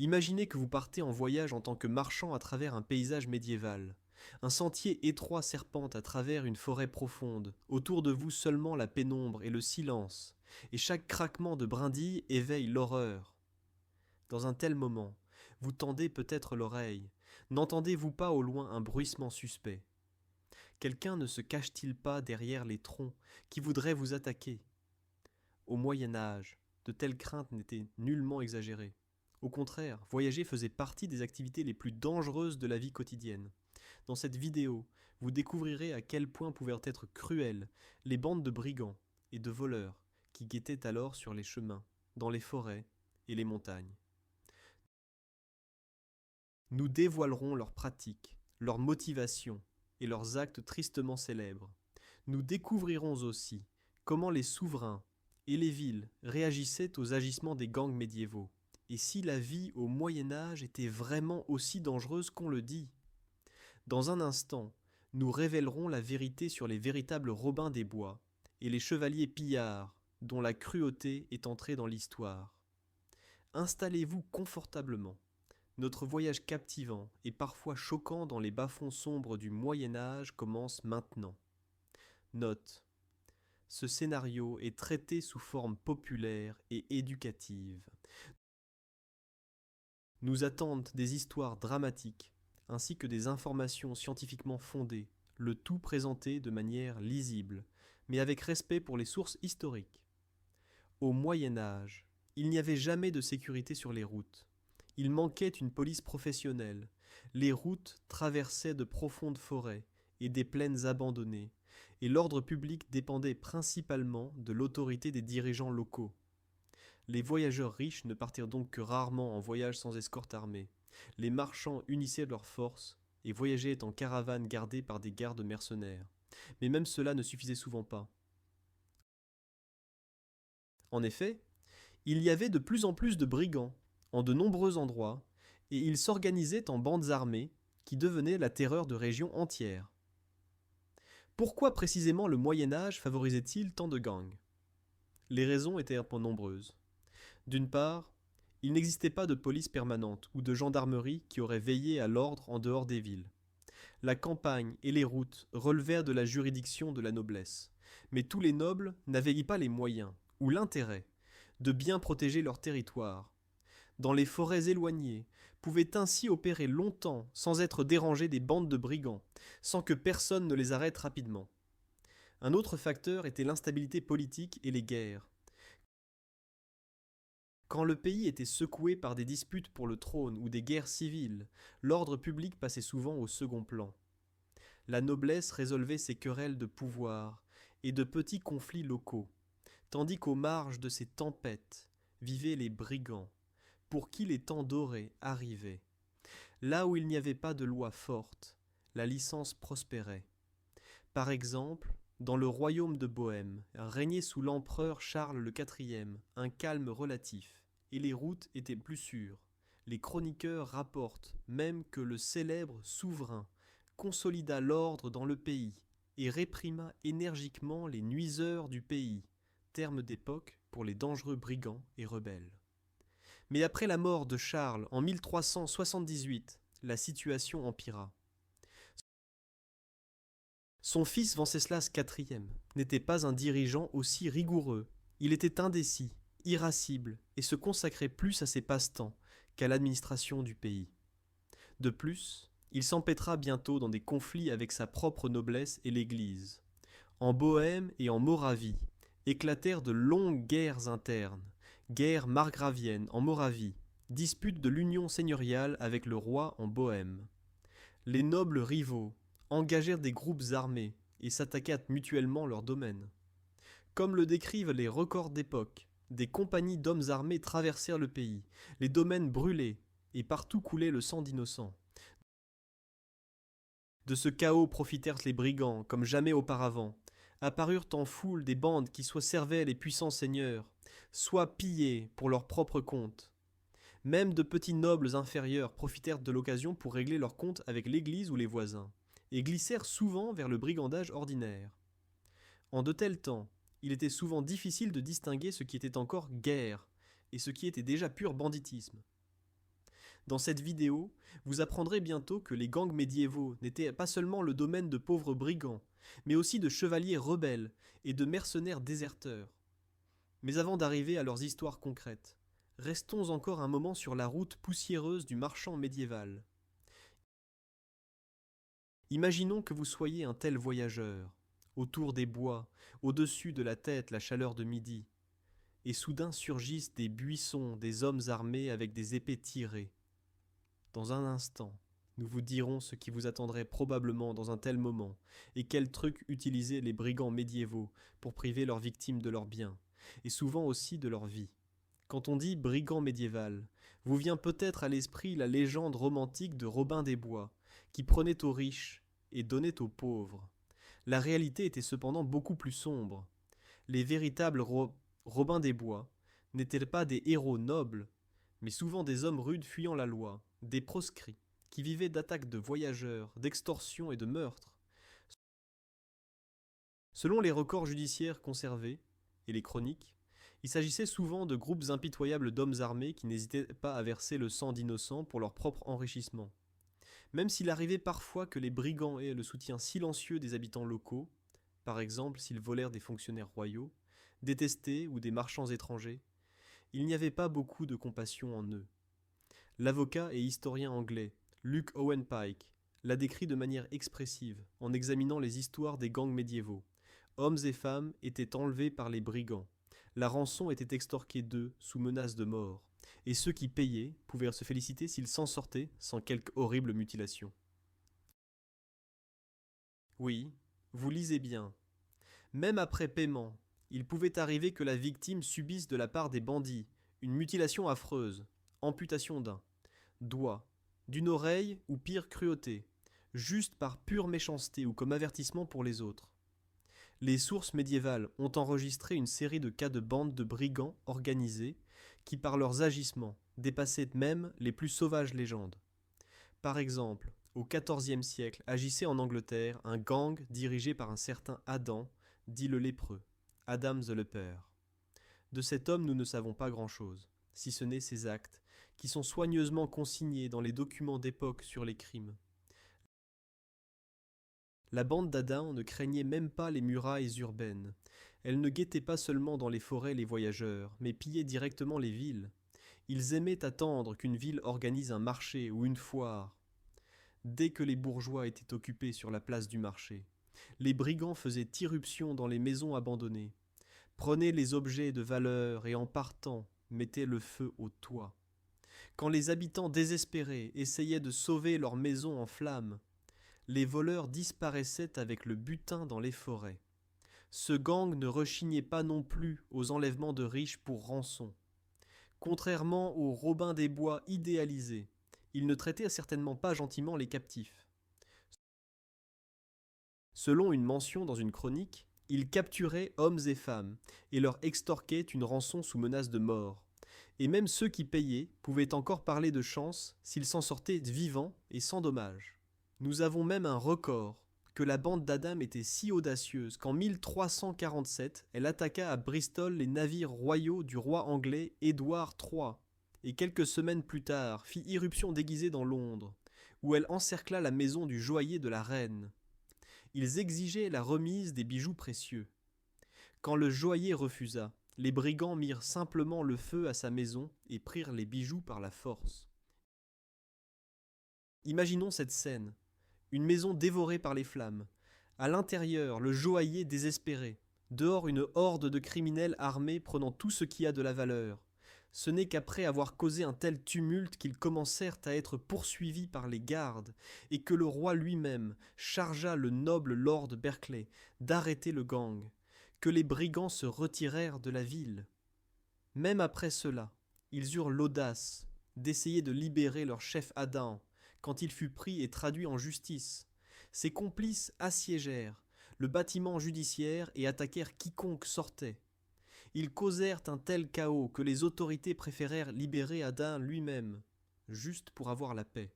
Imaginez que vous partez en voyage en tant que marchand à travers un paysage médiéval. Un sentier étroit serpente à travers une forêt profonde, autour de vous seulement la pénombre et le silence, et chaque craquement de brindille éveille l'horreur. Dans un tel moment, vous tendez peut-être l'oreille. N'entendez-vous pas au loin un bruissement suspect? Quelqu'un ne se cache-t-il pas derrière les troncs qui voudrait vous attaquer? Au Moyen Âge, de telles craintes n'étaient nullement exagérées. Au contraire, voyager faisait partie des activités les plus dangereuses de la vie quotidienne. Dans cette vidéo, vous découvrirez à quel point pouvaient être cruelles les bandes de brigands et de voleurs qui guettaient alors sur les chemins, dans les forêts et les montagnes. Nous dévoilerons leurs pratiques, leurs motivations et leurs actes tristement célèbres. Nous découvrirons aussi comment les souverains et les villes réagissaient aux agissements des gangs médiévaux, et si la vie au Moyen Âge était vraiment aussi dangereuse qu'on le dit. Dans un instant, nous révélerons la vérité sur les véritables Robins des Bois et les chevaliers pillards dont la cruauté est entrée dans l'histoire. Installez-vous confortablement. Notre voyage captivant et parfois choquant dans les bas-fonds sombres du Moyen Âge commence maintenant. Note: ce scénario est traité sous forme populaire et éducative. Nous attendent des histoires dramatiques, ainsi que des informations scientifiquement fondées, le tout présenté de manière lisible, mais avec respect pour les sources historiques. Au Moyen Âge, il n'y avait jamais de sécurité sur les routes. Il manquait une police professionnelle. Les routes traversaient de profondes forêts et des plaines abandonnées, et l'ordre public dépendait principalement de l'autorité des dirigeants locaux. Les voyageurs riches ne partirent donc que rarement en voyage sans escorte armée. Les marchands unissaient leurs forces et voyageaient en caravane gardée par des gardes mercenaires. Mais même cela ne suffisait souvent pas. En effet, il y avait de plus en plus de brigands, en de nombreux endroits, et ils s'organisaient en bandes armées qui devenaient la terreur de régions entières. Pourquoi précisément le Moyen Âge favorisait-il tant de gangs? Les raisons étaient un peu nombreuses. D'une part, il n'existait pas de police permanente ou de gendarmerie qui aurait veillé à l'ordre en dehors des villes. La campagne et les routes relevèrent de la juridiction de la noblesse, mais tous les nobles n'avaient pas les moyens, ou l'intérêt, de bien protéger leur territoire. Dans les forêts éloignées, pouvaient ainsi opérer longtemps sans être dérangés des bandes de brigands, sans que personne ne les arrête rapidement. Un autre facteur était l'instabilité politique et les guerres. Quand le pays était secoué par des disputes pour le trône ou des guerres civiles, l'ordre public passait souvent au second plan. La noblesse résolvait ses querelles de pouvoir et de petits conflits locaux, tandis qu'aux marges de ces tempêtes vivaient les brigands, pour qui les temps dorés arrivaient. Là où il n'y avait pas de loi forte, la licence prospérait. Par exemple, dans le royaume de Bohême, régnait sous l'empereur Charles le IV un calme relatif, et les routes étaient plus sûres. Les chroniqueurs rapportent même que le célèbre souverain consolida l'ordre dans le pays et réprima énergiquement les nuiseurs du pays, terme d'époque pour les dangereux brigands et rebelles. Mais après la mort de Charles en 1378, la situation empira. Son fils Venceslas IV n'était pas un dirigeant aussi rigoureux. Il était indécis, irascible et se consacrait plus à ses passe-temps qu'à l'administration du pays. De plus, il s'empêtra bientôt dans des conflits avec sa propre noblesse et l'Église. En Bohême et en Moravie éclatèrent de longues guerres internes, guerre margravienne en Moravie, dispute de l'union seigneuriale avec le roi en Bohême. Les nobles rivaux engagèrent des groupes armés et s'attaquèrent mutuellement leurs domaines. Comme le décrivent les records d'époque, des compagnies d'hommes armés traversèrent le pays, les domaines brûlés, et partout coulait le sang d'innocents. De ce chaos profitèrent les brigands comme jamais auparavant. Apparurent en foule des bandes qui soit servaient les puissants seigneurs, soit pillaient pour leur propre compte. Même de petits nobles inférieurs profitèrent de l'occasion pour régler leurs comptes avec l'Église ou les voisins, et glissèrent souvent vers le brigandage ordinaire. En de tels temps, il était souvent difficile de distinguer ce qui était encore guerre et ce qui était déjà pur banditisme. Dans cette vidéo, vous apprendrez bientôt que les gangs médiévaux n'étaient pas seulement le domaine de pauvres brigands, mais aussi de chevaliers rebelles et de mercenaires déserteurs. Mais avant d'arriver à leurs histoires concrètes, restons encore un moment sur la route poussiéreuse du marchand médiéval. Imaginons que vous soyez un tel voyageur, autour des bois, au-dessus de la tête la chaleur de midi, et soudain surgissent des buissons, des hommes armés avec des épées tirées. Dans un instant, nous vous dirons ce qui vous attendrait probablement dans un tel moment, et quels trucs utilisaient les brigands médiévaux pour priver leurs victimes de leurs biens, et souvent aussi de leur vie. Quand on dit brigand médiéval, vous vient peut-être à l'esprit la légende romantique de Robin des Bois, qui prenait aux riches et donnait aux pauvres. La réalité était cependant beaucoup plus sombre. Les véritables Robins des Bois n'étaient pas des héros nobles, mais souvent des hommes rudes fuyant la loi, des proscrits, qui vivaient d'attaques de voyageurs, d'extorsions et de meurtres. Selon les records judiciaires conservés, et les chroniques, il s'agissait souvent de groupes impitoyables d'hommes armés qui n'hésitaient pas à verser le sang d'innocents pour leur propre enrichissement. Même s'il arrivait parfois que les brigands aient le soutien silencieux des habitants locaux, par exemple s'ils volèrent des fonctionnaires royaux, détestés ou des marchands étrangers, il n'y avait pas beaucoup de compassion en eux. L'avocat et historien anglais Luke Owen Pike l'a décrit de manière expressive en examinant les histoires des gangs médiévaux. Hommes et femmes étaient enlevés par les brigands. La rançon était extorquée d'eux sous menace de mort, et ceux qui payaient pouvaient se féliciter s'ils s'en sortaient sans quelque horrible mutilation. Oui, vous lisez bien. Même après paiement, il pouvait arriver que la victime subisse de la part des bandits une mutilation affreuse, amputation d'un doigt, d'une oreille ou pire cruauté, juste par pure méchanceté ou comme avertissement pour les autres. Les sources médiévales ont enregistré une série de cas de bandes de brigands organisés qui, par leurs agissements, dépassaient même les plus sauvages légendes. Par exemple, au XIVe siècle agissait en Angleterre un gang dirigé par un certain Adam, dit le lépreux, Adam the Leper. De cet homme nous ne savons pas grand-chose, si ce n'est ses actes, qui sont soigneusement consignés dans les documents d'époque sur les crimes. La bande d'Adam ne craignait même pas les murailles urbaines. Elle ne guettait pas seulement dans les forêts les voyageurs, mais pillait directement les villes. Ils aimaient attendre qu'une ville organise un marché ou une foire. Dès que les bourgeois étaient occupés sur la place du marché, les brigands faisaient irruption dans les maisons abandonnées, prenaient les objets de valeur et en partant, mettaient le feu au toit. Quand les habitants désespérés essayaient de sauver leur maison en flammes, les voleurs disparaissaient avec le butin dans les forêts. Ce gang ne rechignait pas non plus aux enlèvements de riches pour rançon. Contrairement aux Robins des Bois idéalisés, il ne traitait certainement pas gentiment les captifs. Selon une mention dans une chronique, il capturait hommes et femmes et leur extorquait une rançon sous menace de mort. Et même ceux qui payaient pouvaient encore parler de chance s'ils s'en sortaient vivants et sans dommages. Nous avons même un record que la bande d'Adam était si audacieuse qu'en 1347, elle attaqua à Bristol les navires royaux du roi anglais Édouard III, et quelques semaines plus tard fit irruption déguisée dans Londres, où elle encercla la maison du joaillier de la reine. Ils exigeaient la remise des bijoux précieux. Quand le joaillier refusa, les brigands mirent simplement le feu à sa maison et prirent les bijoux par la force. Imaginons cette scène. Une maison dévorée par les flammes. À l'intérieur, le joaillier désespéré. Dehors, une horde de criminels armés prenant tout ce qui a de la valeur. Ce n'est qu'après avoir causé un tel tumulte qu'ils commencèrent à être poursuivis par les gardes, et que le roi lui-même chargea le noble lord Berkeley d'arrêter le gang, que les brigands se retirèrent de la ville. Même après cela, ils eurent l'audace d'essayer de libérer leur chef Adam, quand il fut pris et traduit en justice. Ses complices assiégèrent le bâtiment judiciaire et attaquèrent quiconque sortait. Ils causèrent un tel chaos que les autorités préférèrent libérer Adam lui-même, juste pour avoir la paix.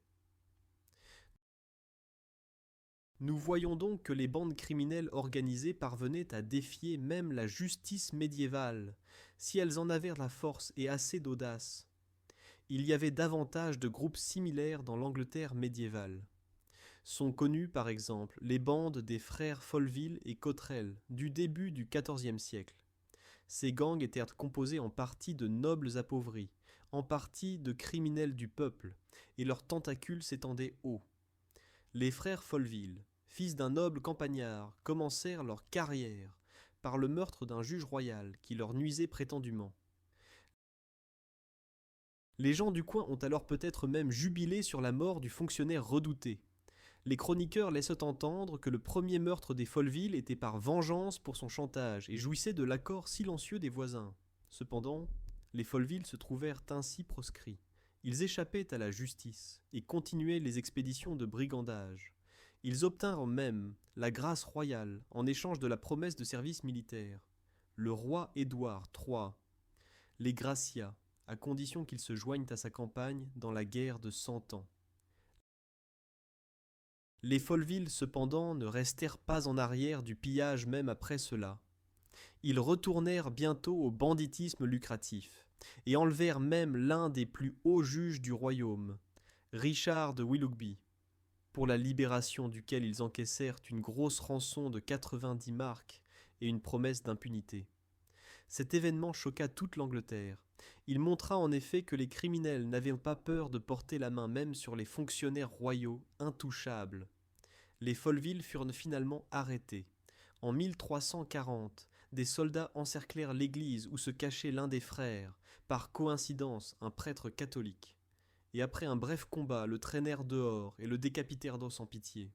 Nous voyons donc que les bandes criminelles organisées parvenaient à défier même la justice médiévale, si elles en avaient la force et assez d'audace. il y avait davantage de groupes similaires dans l'Angleterre médiévale. Sont connus par exemple les bandes des frères Folleville et Cotterell du début du XIVe siècle. Ces gangs étaient composés en partie de nobles appauvris, en partie de criminels du peuple, et leurs tentacules s'étendaient haut. Les frères Folleville, fils d'un noble campagnard, commencèrent leur carrière par le meurtre d'un juge royal qui leur nuisait prétendument. Les gens du coin ont alors peut-être même jubilé sur la mort du fonctionnaire redouté. Les chroniqueurs laissent entendre que le premier meurtre des Folleville était par vengeance pour son chantage et jouissait de l'accord silencieux des voisins. Cependant, les Folleville se trouvèrent ainsi proscrits. Ils échappaient à la justice et continuaient les expéditions de brigandage. Ils obtinrent même la grâce royale en échange de la promesse de service militaire. Le roi Édouard III les gracia, à condition qu'ils se joignent à sa campagne dans la guerre de 100 ans. Les Folleville, cependant, ne restèrent pas en arrière du pillage même après cela. Ils retournèrent bientôt au banditisme lucratif, et enlevèrent même l'un des plus hauts juges du royaume, Richard de Willoughby, pour la libération duquel ils encaissèrent une grosse rançon de 90 marks et une promesse d'impunité. Cet événement choqua toute l'Angleterre. Il montra en effet que les criminels n'avaient pas peur de porter la main même sur les fonctionnaires royaux intouchables. Les Folleville furent finalement arrêtés. En 1340, des soldats encerclèrent l'église où se cachait l'un des frères, par coïncidence un prêtre catholique. Et après un bref combat, le traînèrent dehors et le décapitèrent sans pitié.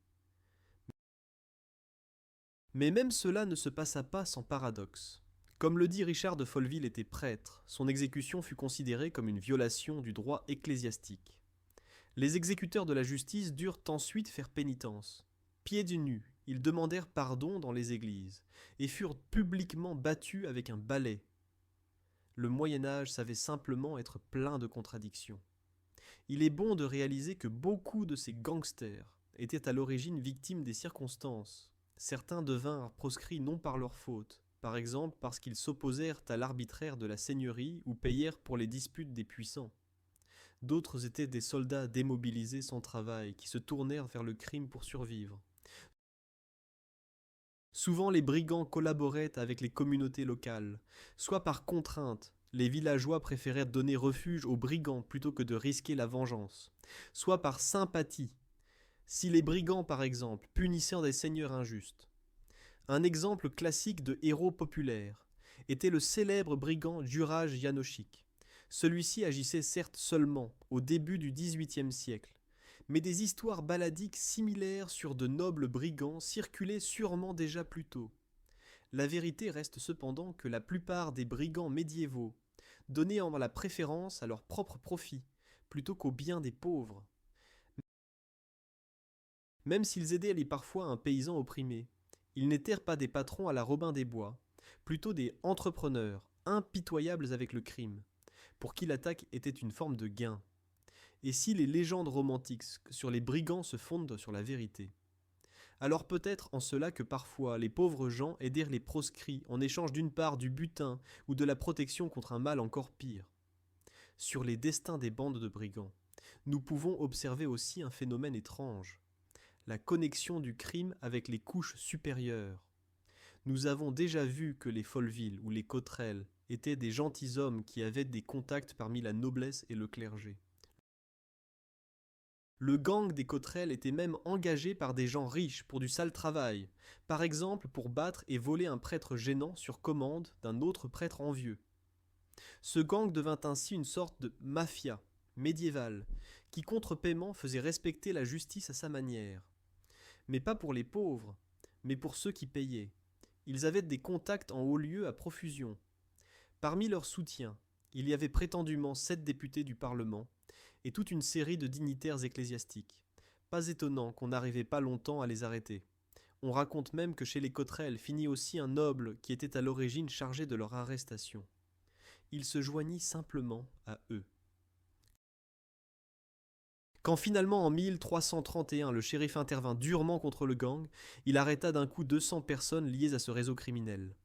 Mais même cela ne se passa pas sans paradoxe. Comme le dit Richard de Folleville était prêtre, son exécution fut considérée comme une violation du droit ecclésiastique. Les exécuteurs de la justice durent ensuite faire pénitence. Pieds nus, ils demandèrent pardon dans les églises, et furent publiquement battus avec un balai. Le Moyen-Âge savait simplement être plein de contradictions. Il est bon de réaliser que beaucoup de ces gangsters étaient à l'origine victimes des circonstances. Certains devinrent proscrits non par leur faute, par exemple parce qu'ils s'opposèrent à l'arbitraire de la seigneurie ou payèrent pour les disputes des puissants. D'autres étaient des soldats démobilisés sans travail qui se tournèrent vers le crime pour survivre. Souvent les brigands collaboraient avec les communautés locales, soit par contrainte, les villageois préférèrent donner refuge aux brigands plutôt que de risquer la vengeance, soit par sympathie, si les brigands par exemple punissaient des seigneurs injustes. Un exemple classique de héros populaire était le célèbre brigand Juraj Jánošík. Celui-ci agissait certes seulement au début du XVIIIe siècle, mais des histoires balladiques similaires sur de nobles brigands circulaient sûrement déjà plus tôt. La vérité reste cependant que la plupart des brigands médiévaux donnaient la préférence à leur propre profit plutôt qu'au bien des pauvres. Même s'ils aidaient parfois un paysan opprimé, ils n'étaient pas des patrons à la Robin des Bois, plutôt des entrepreneurs, impitoyables avec le crime, pour qui l'attaque était une forme de gain. Et si les légendes romantiques sur les brigands se fondent sur la vérité, alors peut-être en cela que parfois les pauvres gens aidèrent les proscrits en échange d'une part du butin ou de la protection contre un mal encore pire. Sur les destins des bandes de brigands, nous pouvons observer aussi un phénomène étrange, la connexion du crime avec les couches supérieures. Nous avons déjà vu que les Folleville ou les Cotterell étaient des gentilshommes qui avaient des contacts parmi la noblesse et le clergé. Le gang des Cotterell était même engagé par des gens riches pour du sale travail, par exemple pour battre et voler un prêtre gênant sur commande d'un autre prêtre envieux. Ce gang devint ainsi une sorte de mafia médiévale qui contre paiement faisait respecter la justice à sa manière. Mais pas pour les pauvres, mais pour ceux qui payaient. Ils avaient des contacts en haut lieu à profusion. Parmi leurs soutiens, il y avait prétendument 7 députés du Parlement et toute une série de dignitaires ecclésiastiques. Pas étonnant qu'on n'arrivait pas longtemps à les arrêter. On raconte même que chez les Cotterell finit aussi un noble qui était à l'origine chargé de leur arrestation. Il se joignit simplement à eux. Quand finalement en 1331 le shérif intervint durement contre le gang, il arrêta d'un coup 200 personnes liées à ce réseau criminel.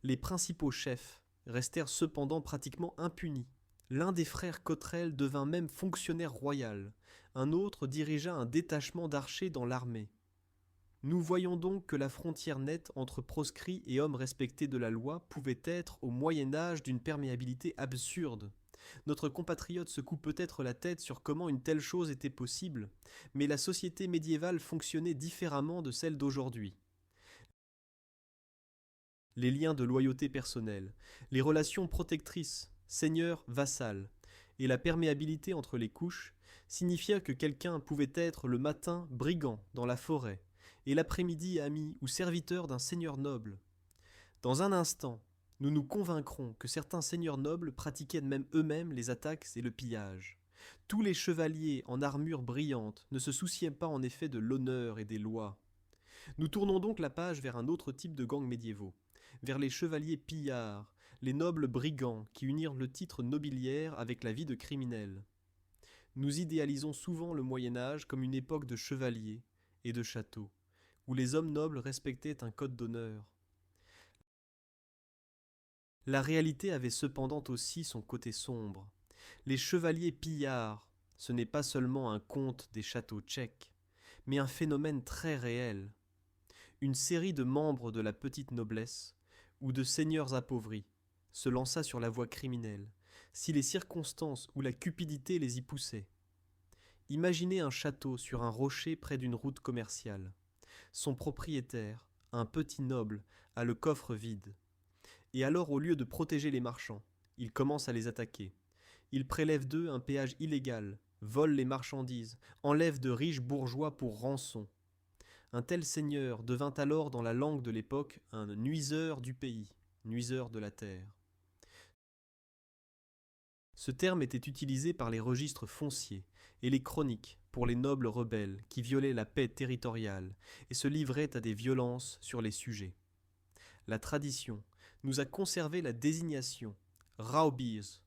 Les principaux chefs restèrent cependant pratiquement impunis. L'un des frères Cotterêle devint même fonctionnaire royal, un autre dirigea un détachement d'archers dans l'armée. Nous voyons donc que la frontière nette entre proscrits et hommes respectés de la loi pouvait être, au Moyen Âge, d'une perméabilité absurde. Notre compatriote secoue peut-être la tête sur comment une telle chose était possible, mais la société médiévale fonctionnait différemment de celle d'aujourd'hui. Les liens de loyauté personnelle, les relations protectrices, seigneur-vassal, et la perméabilité entre les couches signifiaient que quelqu'un pouvait être le matin brigand dans la forêt, et l'après-midi ami ou serviteur d'un seigneur noble. Dans un instant, nous nous convaincrons que certains seigneurs nobles pratiquaient même eux-mêmes les attaques et le pillage. Tous les chevaliers en armure brillante ne se souciaient pas en effet de l'honneur et des lois. Nous tournons donc la page vers un autre type de gangs médiévaux, vers les chevaliers pillards, les nobles brigands qui unirent le titre nobiliaire avec la vie de criminel. Nous idéalisons souvent le Moyen Âge comme une époque de chevaliers et de châteaux, où les hommes nobles respectaient un code d'honneur. La réalité avait cependant aussi son côté sombre. Les chevaliers pillards, ce n'est pas seulement un conte des châteaux tchèques, mais un phénomène très réel. Une série de membres de la petite noblesse, ou de seigneurs appauvris, se lança sur la voie criminelle, si les circonstances ou la cupidité les y poussaient. Imaginez un château sur un rocher près d'une route commerciale. Son propriétaire, un petit noble, a le coffre vide. Et alors, au lieu de protéger les marchands, il commence à les attaquer. Il prélève d'eux un péage illégal, vole les marchandises, enlève de riches bourgeois pour rançon. Un tel seigneur devint alors dans la langue de l'époque un nuiseur du pays, nuiseur de la terre. Ce terme était utilisé par les registres fonciers et les chroniques pour les nobles rebelles qui violaient la paix territoriale et se livraient à des violences sur les sujets. La tradition nous a conservé la désignation Raubis,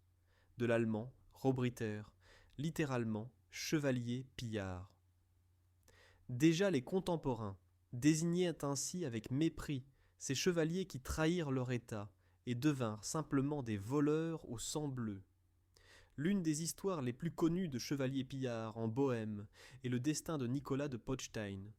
de l'allemand Robriter, littéralement chevalier pillard. Déjà les contemporains désignaient ainsi avec mépris ces chevaliers qui trahirent leur état et devinrent simplement des voleurs au sang bleu. L'une des histoires les plus connues de chevaliers pillards en Bohême est le destin de Nicolas de Pocztayn.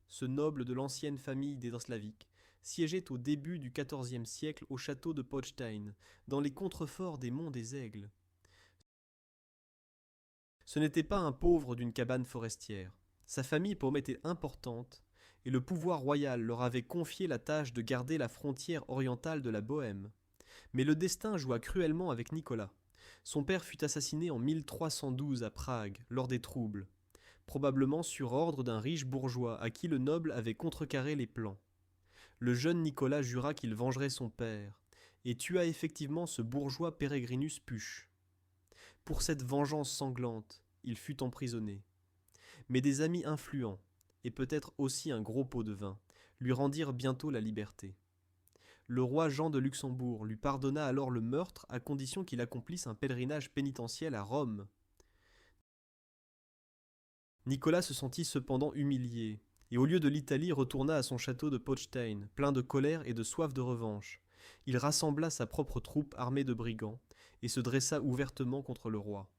Ce noble de l'ancienne famille des Slaviques siégeait au début du XIVe siècle au château de Pocztayn, dans les contreforts des monts des Aigles. Ce n'était pas un pauvre d'une cabane forestière. Sa famille était importante, et le pouvoir royal leur avait confié la tâche de garder la frontière orientale de la Bohême. Mais le destin joua cruellement avec Nicolas. Son père fut assassiné en 1312 à Prague, lors des troubles, probablement sur ordre d'un riche bourgeois à qui le noble avait contrecarré les plans. Le jeune Nicolas jura qu'il vengerait son père, et tua effectivement ce bourgeois Peregrinus Puch. Pour cette vengeance sanglante, il fut emprisonné. Mais des amis influents, et peut-être aussi un gros pot de vin, lui rendirent bientôt la liberté. Le roi Jean de Luxembourg lui pardonna alors le meurtre à condition qu'il accomplisse un pèlerinage pénitentiel à Rome. Nicolas se sentit cependant humilié, et au lieu de l'Italie retourna à son château de Pocztayn, plein de colère et de soif de revanche. Il rassembla sa propre troupe armée de brigands, et se dressa ouvertement contre le roi.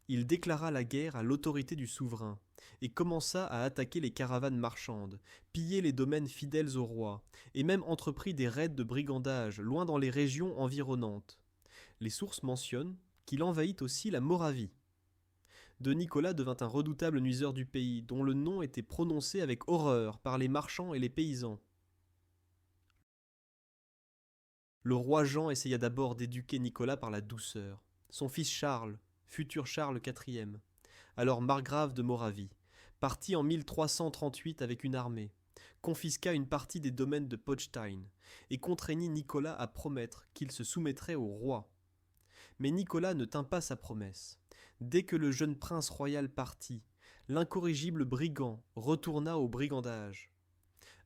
Il déclara la guerre à l'autorité du souverain, et commença à attaquer les caravanes marchandes, piller les domaines fidèles au roi, et même entreprit des raids de brigandage loin dans les régions environnantes. Les sources mentionnent qu'il envahit aussi la Moravie. De Nicolas devint un redoutable nuiseur du pays, dont le nom était prononcé avec horreur par les marchands et les paysans. Le roi Jean essaya d'abord d'éduquer Nicolas par la douceur. Son fils Charles, futur Charles IV, alors margrave de Moravie, partit en 1338 avec une armée, confisqua une partie des domaines de Pocztayn et contraignit Nicolas à promettre qu'il se soumettrait au roi. Mais Nicolas ne tint pas sa promesse. Dès que le jeune prince royal partit, l'incorrigible brigand retourna au brigandage.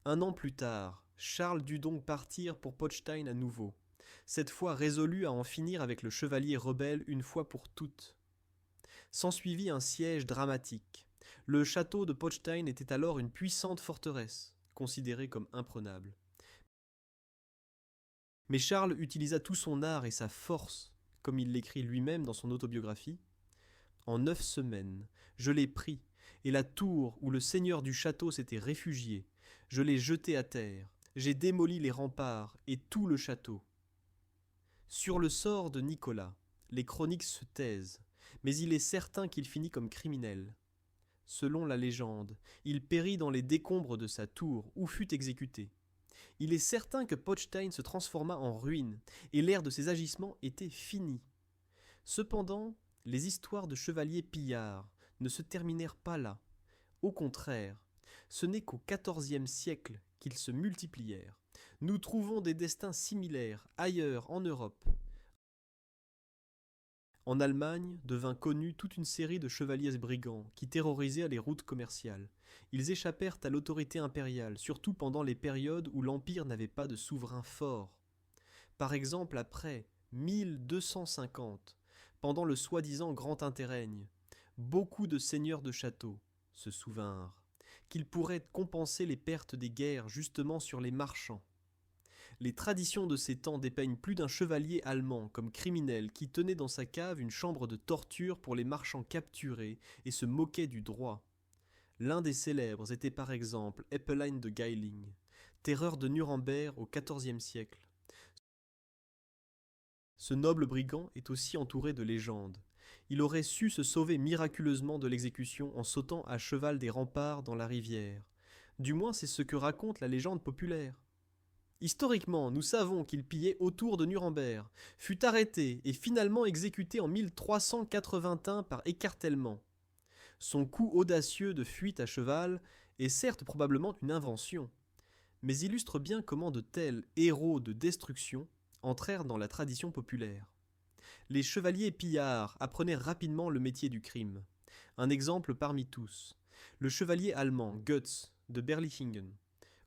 Un an plus tard, Charles dut donc partir pour Pocztayn à nouveau, cette fois résolu à en finir avec le chevalier rebelle une fois pour toutes. S'ensuivit un siège dramatique. Le château de Pocztayn était alors une puissante forteresse, considérée comme imprenable. Mais Charles utilisa tout son art et sa force comme il l'écrit lui-même dans son autobiographie. En 9 semaines, je l'ai pris, et la tour où le seigneur du château s'était réfugié, je l'ai jeté à terre, j'ai démoli les remparts et tout le château. Sur le sort de Nicolas, les chroniques se taisent, mais il est certain qu'il finit comme criminel. Selon la légende, il périt dans les décombres de sa tour où fut exécuté. Il est certain que Pogstein se transforma en ruine, et l'ère de ses agissements était finie. Cependant, les histoires de chevaliers pillards ne se terminèrent pas là. Au contraire, ce n'est qu'au XIVe siècle qu'ils se multiplièrent. Nous trouvons des destins similaires ailleurs en Europe. En Allemagne devint connue toute une série de chevaliers brigands qui terrorisaient les routes commerciales. Ils échappèrent à l'autorité impériale, surtout pendant les périodes où l'Empire n'avait pas de souverain fort. Par exemple après 1250, pendant le soi-disant Grand Interrègne, beaucoup de seigneurs de châteaux se souvinrent qu'ils pourraient compenser les pertes des guerres justement sur les marchands. Les traditions de ces temps dépeignent plus d'un chevalier allemand comme criminel qui tenait dans sa cave une chambre de torture pour les marchands capturés et se moquait du droit. L'un des célèbres était par exemple Eppelein de Geiling, terreur de Nuremberg au XIVe siècle. Ce noble brigand est aussi entouré de légendes. Il aurait su se sauver miraculeusement de l'exécution en sautant à cheval des remparts dans la rivière. Du moins c'est ce que raconte la légende populaire. Historiquement, nous savons qu'il pillait autour de Nuremberg, fut arrêté et finalement exécuté en 1381 par écartèlement. Son coup audacieux de fuite à cheval est certes probablement une invention, mais illustre bien comment de tels héros de destruction entrèrent dans la tradition populaire. Les chevaliers pillards apprenaient rapidement le métier du crime. Un exemple parmi tous, le chevalier allemand Götz de Berlichingen,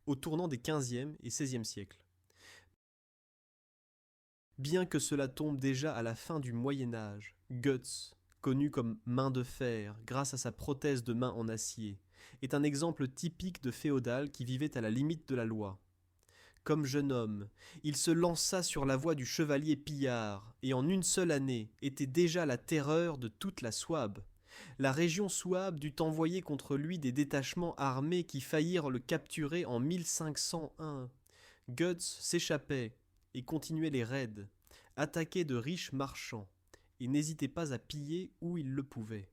au tournant des XVe et XVIe siècles. Bien que cela tombe déjà à la fin du Moyen Âge, Götz, connu comme main de fer grâce à sa prothèse de main en acier, est un exemple typique de féodal qui vivait à la limite de la loi. Comme jeune homme, il se lança sur la voie du chevalier pillard et en une seule année était déjà la terreur de toute la Souabe. La région souabe dut envoyer contre lui des détachements armés qui faillirent le capturer en 1501. Götz s'échappait et continuait les raids, attaquait de riches marchands et n'hésitait pas à piller où il le pouvait.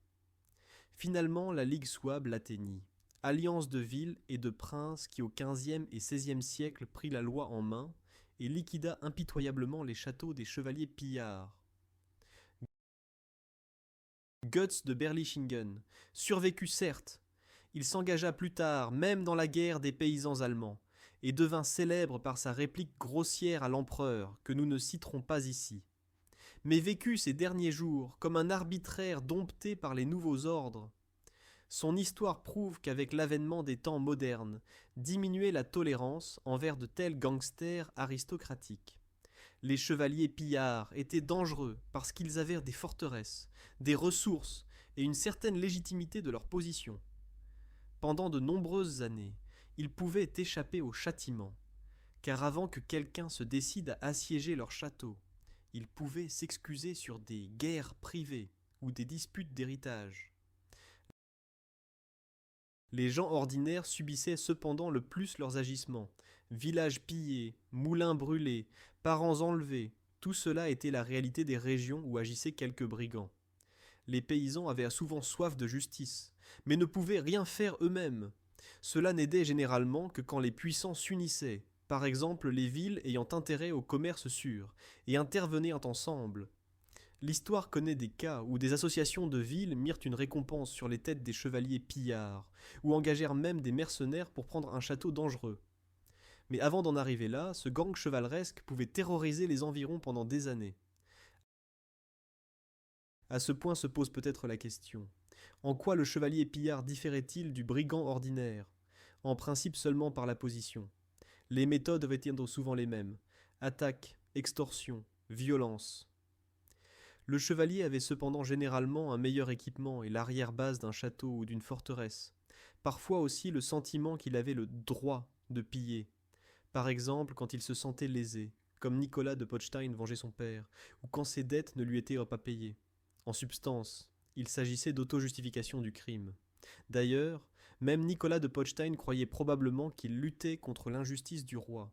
Finalement, la Ligue souabe l'atteignit, alliance de villes et de princes qui au XVe et XVIe siècle prit la loi en main et liquida impitoyablement les châteaux des chevaliers pillards. Götz de Berlichingen survécut certes. Il s'engagea plus tard, même dans la guerre des paysans allemands, et devint célèbre par sa réplique grossière à l'empereur, que nous ne citerons pas ici. Mais vécut ses derniers jours comme un arbitraire dompté par les nouveaux ordres. Son histoire prouve qu'avec l'avènement des temps modernes, diminuait la tolérance envers de tels gangsters aristocratiques. Les chevaliers pillards étaient dangereux parce qu'ils avaient des forteresses, des ressources et une certaine légitimité de leur position. Pendant de nombreuses années, ils pouvaient échapper au châtiment, car avant que quelqu'un se décide à assiéger leur château, ils pouvaient s'excuser sur des guerres privées ou des disputes d'héritage. Les gens ordinaires subissaient cependant le plus leurs agissements. Villages pillés, moulins brûlés, parents enlevés, tout cela était la réalité des régions où agissaient quelques brigands. Les paysans avaient souvent soif de justice, mais ne pouvaient rien faire eux-mêmes. Cela n'aidait généralement que quand les puissants s'unissaient, par exemple les villes ayant intérêt au commerce sûr, et intervenaient ensemble. L'histoire connaît des cas où des associations de villes mirent une récompense sur les têtes des chevaliers pillards, ou engagèrent même des mercenaires pour prendre un château dangereux. Mais avant d'en arriver là, ce gang chevaleresque pouvait terroriser les environs pendant des années. À ce point se pose peut-être la question. En quoi le chevalier pillard différait-il du brigand ordinaire? En principe seulement par la position. Les méthodes avaient été souvent les mêmes. Attaque, extorsion, violence. Le chevalier avait cependant généralement un meilleur équipement et l'arrière-base d'un château ou d'une forteresse. Parfois aussi le sentiment qu'il avait le droit de piller. Par exemple quand il se sentait lésé, comme Nicolas de Pottstein vengeait son père, ou quand ses dettes ne lui étaient pas payées. En substance, il s'agissait d'auto-justification du crime. D'ailleurs, même Nicolas de Pottstein croyait probablement qu'il luttait contre l'injustice du roi,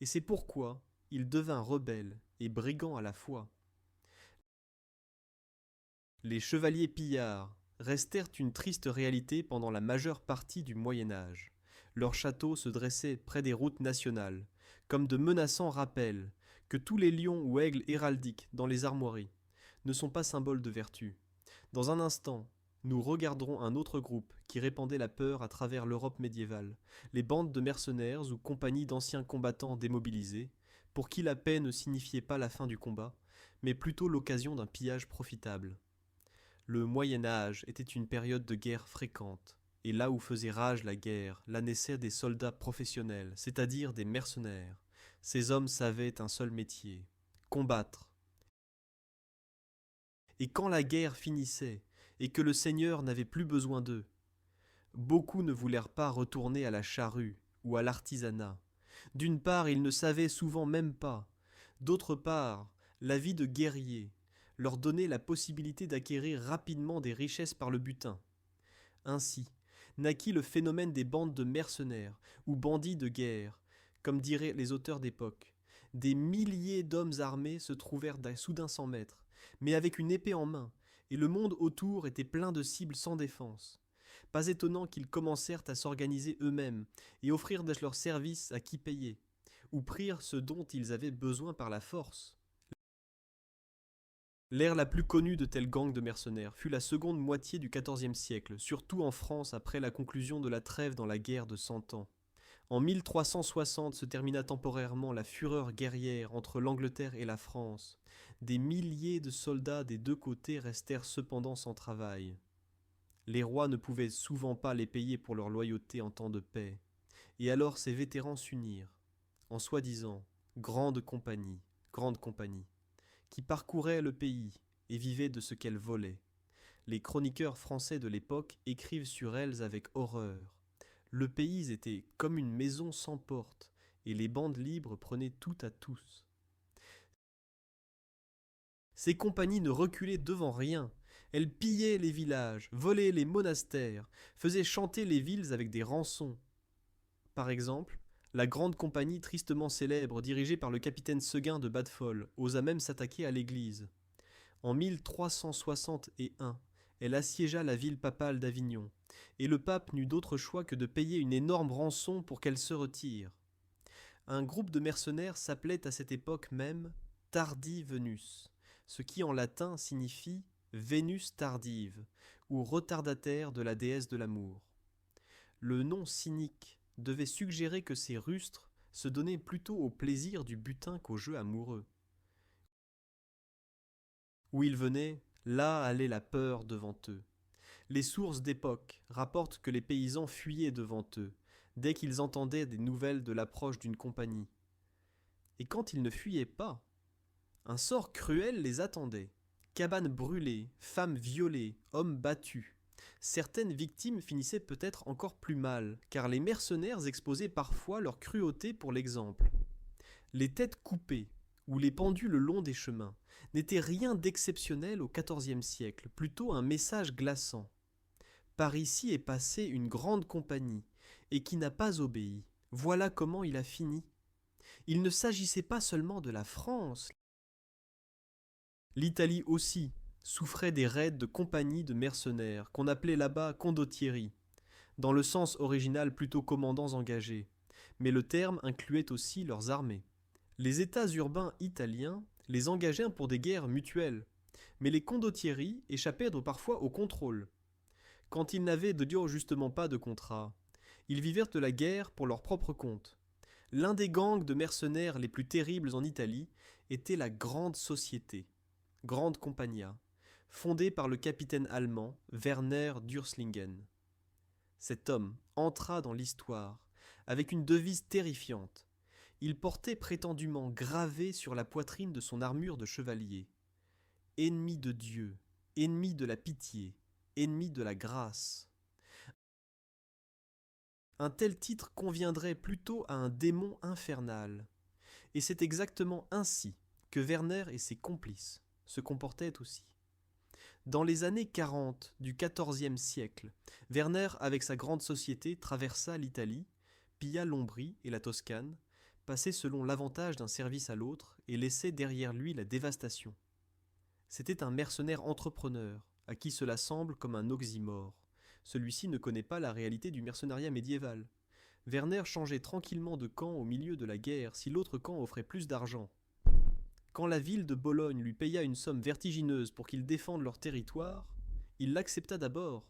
et c'est pourquoi il devint rebelle et brigand à la fois. Les chevaliers pillards restèrent une triste réalité pendant la majeure partie du Moyen Âge. Leurs châteaux se dressaient près des routes nationales, comme de menaçants rappels que tous les lions ou aigles héraldiques dans les armoiries ne sont pas symboles de vertu. Dans un instant, nous regarderons un autre groupe qui répandait la peur à travers l'Europe médiévale, les bandes de mercenaires ou compagnies d'anciens combattants démobilisés, pour qui la paix ne signifiait pas la fin du combat, mais plutôt l'occasion d'un pillage profitable. Le Moyen Âge était une période de guerre fréquente, et là où faisait rage la guerre, là naissaient des soldats professionnels, c'est-à-dire des mercenaires. Ces hommes savaient un seul métier, combattre. Et quand la guerre finissait, et que le Seigneur n'avait plus besoin d'eux, beaucoup ne voulèrent pas retourner à la charrue ou à l'artisanat. D'une part, ils ne savaient souvent même pas. D'autre part, la vie de guerrier leur donnait la possibilité d'acquérir rapidement des richesses par le butin. Ainsi, naquit le phénomène des bandes de mercenaires ou bandits de guerre, comme diraient les auteurs d'époque. Des milliers d'hommes armés se trouvèrent soudain sans maître, mais avec une épée en main, et le monde autour était plein de cibles sans défense. Pas étonnant qu'ils commencèrent à s'organiser eux-mêmes et offrirent leurs services à qui payer, ou prirent ce dont ils avaient besoin par la force. L'ère la plus connue de tels gangs de mercenaires fut la seconde moitié du XIVe siècle, surtout en France après la conclusion de la trêve dans la guerre de Cent Ans. En 1360 se termina temporairement la fureur guerrière entre l'Angleterre et la France. Des milliers de soldats des deux côtés restèrent cependant sans travail. Les rois ne pouvaient souvent pas les payer pour leur loyauté en temps de paix. Et alors ces vétérans s'unirent, en soi-disant grande compagnie, qui parcouraient le pays et vivaient de ce qu'elles volaient. Les chroniqueurs français de l'époque écrivent sur elles avec horreur. Le pays était comme une maison sans porte, et les bandes libres prenaient tout à tous. Ces compagnies ne reculaient devant rien. Elles pillaient les villages, volaient les monastères, faisaient chanter les villes avec des rançons. Par exemple, la grande compagnie tristement célèbre, dirigée par le capitaine Seguin de Badefol, osa même s'attaquer à l'église. En 1361, elle assiégea la ville papale d'Avignon, et le pape n'eut d'autre choix que de payer une énorme rançon pour qu'elle se retire. Un groupe de mercenaires s'appelait à cette époque même Tardi Venus, ce qui en latin signifie Vénus tardive, ou retardataire de la déesse de l'amour. Le nom cynique devait suggérer que ces rustres se donnaient plutôt au plaisir du butin qu'au jeu amoureux. Où ils venaient, là allait la peur devant eux. Les sources d'époque rapportent que les paysans fuyaient devant eux, dès qu'ils entendaient des nouvelles de l'approche d'une compagnie. Et quand ils ne fuyaient pas, un sort cruel les attendait. Cabanes brûlées, femmes violées, hommes battus. Certaines victimes finissaient peut-être encore plus mal, car les mercenaires exposaient parfois leur cruauté pour l'exemple. Les têtes coupées, ou les pendus le long des chemins, n'étaient rien d'exceptionnel au XIVe siècle, plutôt un message glaçant. Par ici est passée une grande compagnie, et qui n'a pas obéi. Voilà comment il a fini. Il ne s'agissait pas seulement de la France. L'Italie aussi souffrait des raids de compagnies de mercenaires, qu'on appelait là-bas condottieri, dans le sens original plutôt commandants engagés, mais le terme incluait aussi leurs armées. Les États urbains italiens les engagèrent pour des guerres mutuelles, mais les condottieri échappaient parfois au contrôle. Quand ils n'avaient justement pas de contrat, ils vivirent de la guerre pour leur propre compte. L'un des gangs de mercenaires les plus terribles en Italie était la Grande Société, Grande Compagnia, fondée par le capitaine allemand Werner d'Urslingen. Cet homme entra dans l'histoire avec une devise terrifiante. Il portait prétendument gravé sur la poitrine de son armure de chevalier « Ennemi de Dieu, ennemi de la pitié, ennemi de la grâce ». Un tel titre conviendrait plutôt à un démon infernal. Et c'est exactement ainsi que Werner et ses complices se comportaient aussi. Dans les années 40 du XIVe siècle, Werner, avec sa grande société, traversa l'Italie, pilla l'Ombrie et la Toscane, passait selon l'avantage d'un service à l'autre et laissait derrière lui la dévastation. C'était un mercenaire entrepreneur, à qui cela semble comme un oxymore. Celui-ci ne connaît pas la réalité du mercenariat médiéval. Werner changeait tranquillement de camp au milieu de la guerre si l'autre camp offrait plus d'argent. Quand la ville de Bologne lui paya une somme vertigineuse pour qu'il défende leur territoire, il l'accepta d'abord,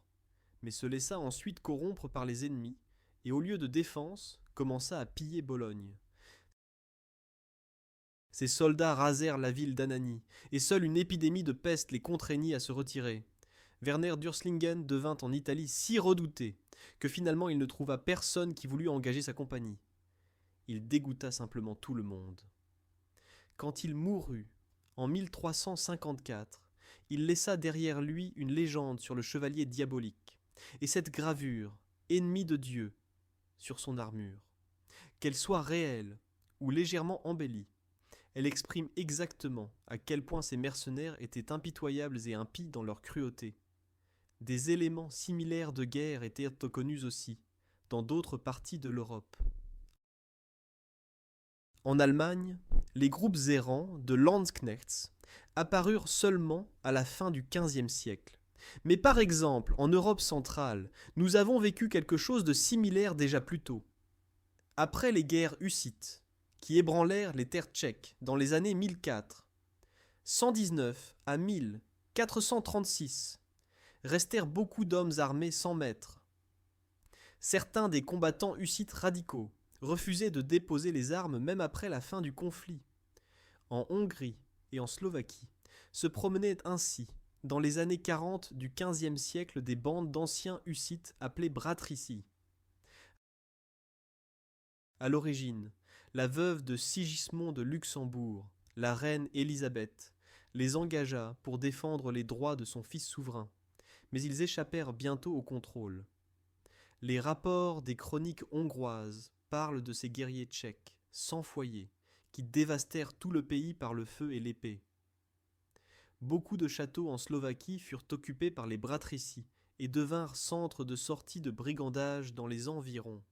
mais se laissa ensuite corrompre par les ennemis, et au lieu de défense, commença à piller Bologne. Ses soldats rasèrent la ville d'Anagni, et seule une épidémie de peste les contraignit à se retirer. Werner d'Urslingen devint en Italie si redouté que finalement il ne trouva personne qui voulût engager sa compagnie. Il dégoûta simplement tout le monde. Quand il mourut, en 1354, il laissa derrière lui une légende sur le chevalier diabolique, et cette gravure, ennemi de Dieu, sur son armure. Qu'elle soit réelle ou légèrement embellie, elle exprime exactement à quel point ces mercenaires étaient impitoyables et impies dans leur cruauté. Des éléments similaires de guerre étaient connus aussi, dans d'autres parties de l'Europe. En Allemagne, les groupes errants de Landsknechts apparurent seulement à la fin du XVe siècle. Mais par exemple, en Europe centrale, nous avons vécu quelque chose de similaire déjà plus tôt. Après les guerres hussites, qui ébranlèrent les terres tchèques dans les années 1004, 119 à 1436, restèrent beaucoup d'hommes armés sans maître. Certains des combattants hussites radicaux refusaient de déposer les armes même après la fin du conflit. En Hongrie et en Slovaquie se promenaient ainsi, dans les années 40 du XVe siècle, des bandes d'anciens hussites appelées bratrici. À l'origine, la veuve de Sigismond de Luxembourg, la reine Élisabeth, les engagea pour défendre les droits de son fils souverain, mais ils échappèrent bientôt au contrôle. Les rapports des chroniques hongroises parlent de ces guerriers tchèques, sans foyer, qui dévastèrent tout le pays par le feu et l'épée. Beaucoup de châteaux en Slovaquie furent occupés par les bratrici et devinrent centres de sortie de brigandage dans les environs.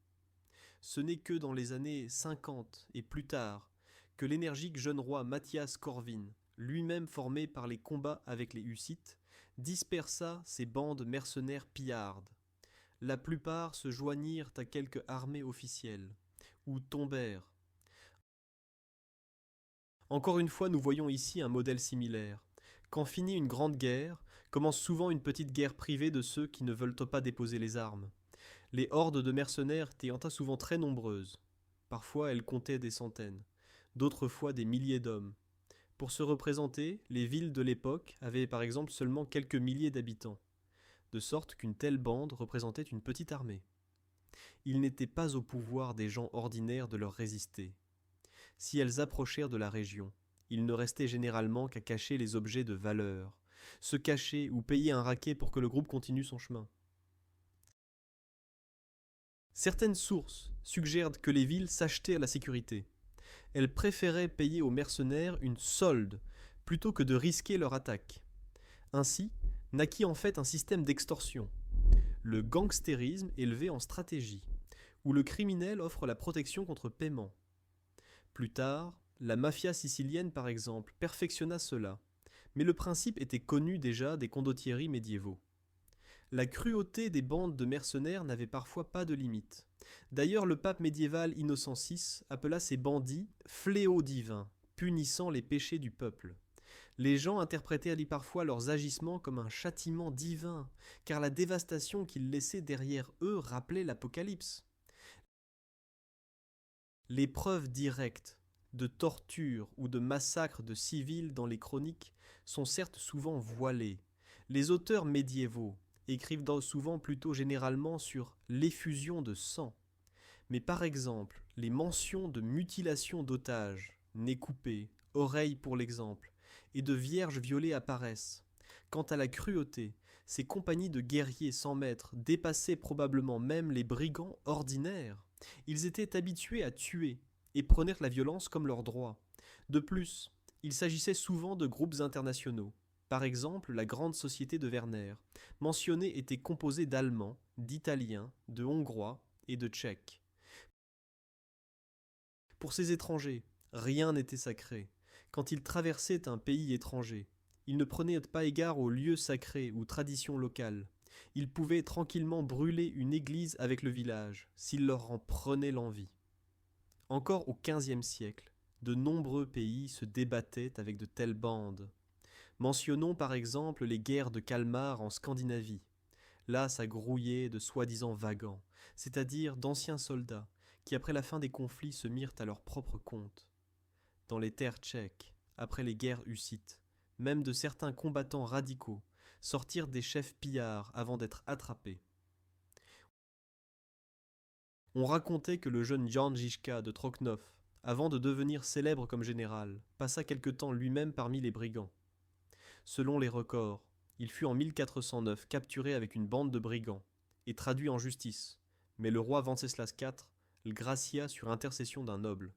Ce n'est que dans les années 50 et plus tard que l'énergique jeune roi Mathias Corvin, lui-même formé par les combats avec les Hussites, dispersa ces bandes mercenaires pillardes. La plupart se joignirent à quelque armée officielle, ou tombèrent. Encore une fois, nous voyons ici un modèle similaire. Quand finit une grande guerre, commence souvent une petite guerre privée de ceux qui ne veulent pas déposer les armes. Les hordes de mercenaires étaient souvent très nombreuses. Parfois, elles comptaient des centaines, d'autres fois des milliers d'hommes. Pour se représenter, les villes de l'époque avaient par exemple seulement quelques milliers d'habitants, de sorte qu'une telle bande représentait une petite armée. Il n'était pas au pouvoir des gens ordinaires de leur résister. Si elles approchèrent de la région, il ne restait généralement qu'à cacher les objets de valeur, se cacher ou payer un raquet pour que le groupe continue son chemin. Certaines sources suggèrent que les villes s'achetaient à la sécurité. Elles préféraient payer aux mercenaires une solde plutôt que de risquer leur attaque. Ainsi, naquit en fait un système d'extorsion, le gangstérisme élevé en stratégie, où le criminel offre la protection contre paiement. Plus tard, la mafia sicilienne par exemple perfectionna cela, mais le principe était connu déjà des condottieri médiévaux. La cruauté des bandes de mercenaires n'avait parfois pas de limite. D'ailleurs, le pape médiéval Innocent VI appela ces bandits « fléaux divins », punissant les péchés du peuple. Les gens interprétaient parfois leurs agissements comme un châtiment divin, car la dévastation qu'ils laissaient derrière eux rappelait l'Apocalypse. Les preuves directes de torture ou de massacres de civils dans les chroniques sont certes souvent voilées. Les auteurs médiévaux écrivent souvent plutôt généralement sur l'effusion de sang. Mais par exemple, les mentions de mutilation d'otages, nez coupés, oreilles pour l'exemple, et de vierges violées apparaissent. Quant à la cruauté, ces compagnies de guerriers sans maître dépassaient probablement même les brigands ordinaires. Ils étaient habitués à tuer, et prenaient la violence comme leur droit. De plus, il s'agissait souvent de groupes internationaux. Par exemple, la grande société de Werner, mentionnée, était composée d'Allemands, d'Italiens, de Hongrois et de Tchèques. Pour ces étrangers, rien n'était sacré. Quand ils traversaient un pays étranger, ils ne prenaient pas égard aux lieux sacrés ou traditions locales. Ils pouvaient tranquillement brûler une église avec le village, s'ils leur en prenaient l'envie. Encore au XVe siècle, de nombreux pays se débattaient avec de telles bandes. Mentionnons par exemple les guerres de Kalmar en Scandinavie. Là, ça grouillait de soi-disant vagants, c'est-à-dire d'anciens soldats, qui après la fin des conflits se mirent à leur propre compte. Dans les terres tchèques, après les guerres hussites, même de certains combattants radicaux sortirent des chefs pillards avant d'être attrapés. On racontait que le jeune Jan Žižka de Troknov, avant de devenir célèbre comme général, passa quelque temps lui-même parmi les brigands. Selon les records, il fut en 1409 capturé avec une bande de brigands et traduit en justice, mais le roi Venceslas IV le gracia sur intercession d'un noble.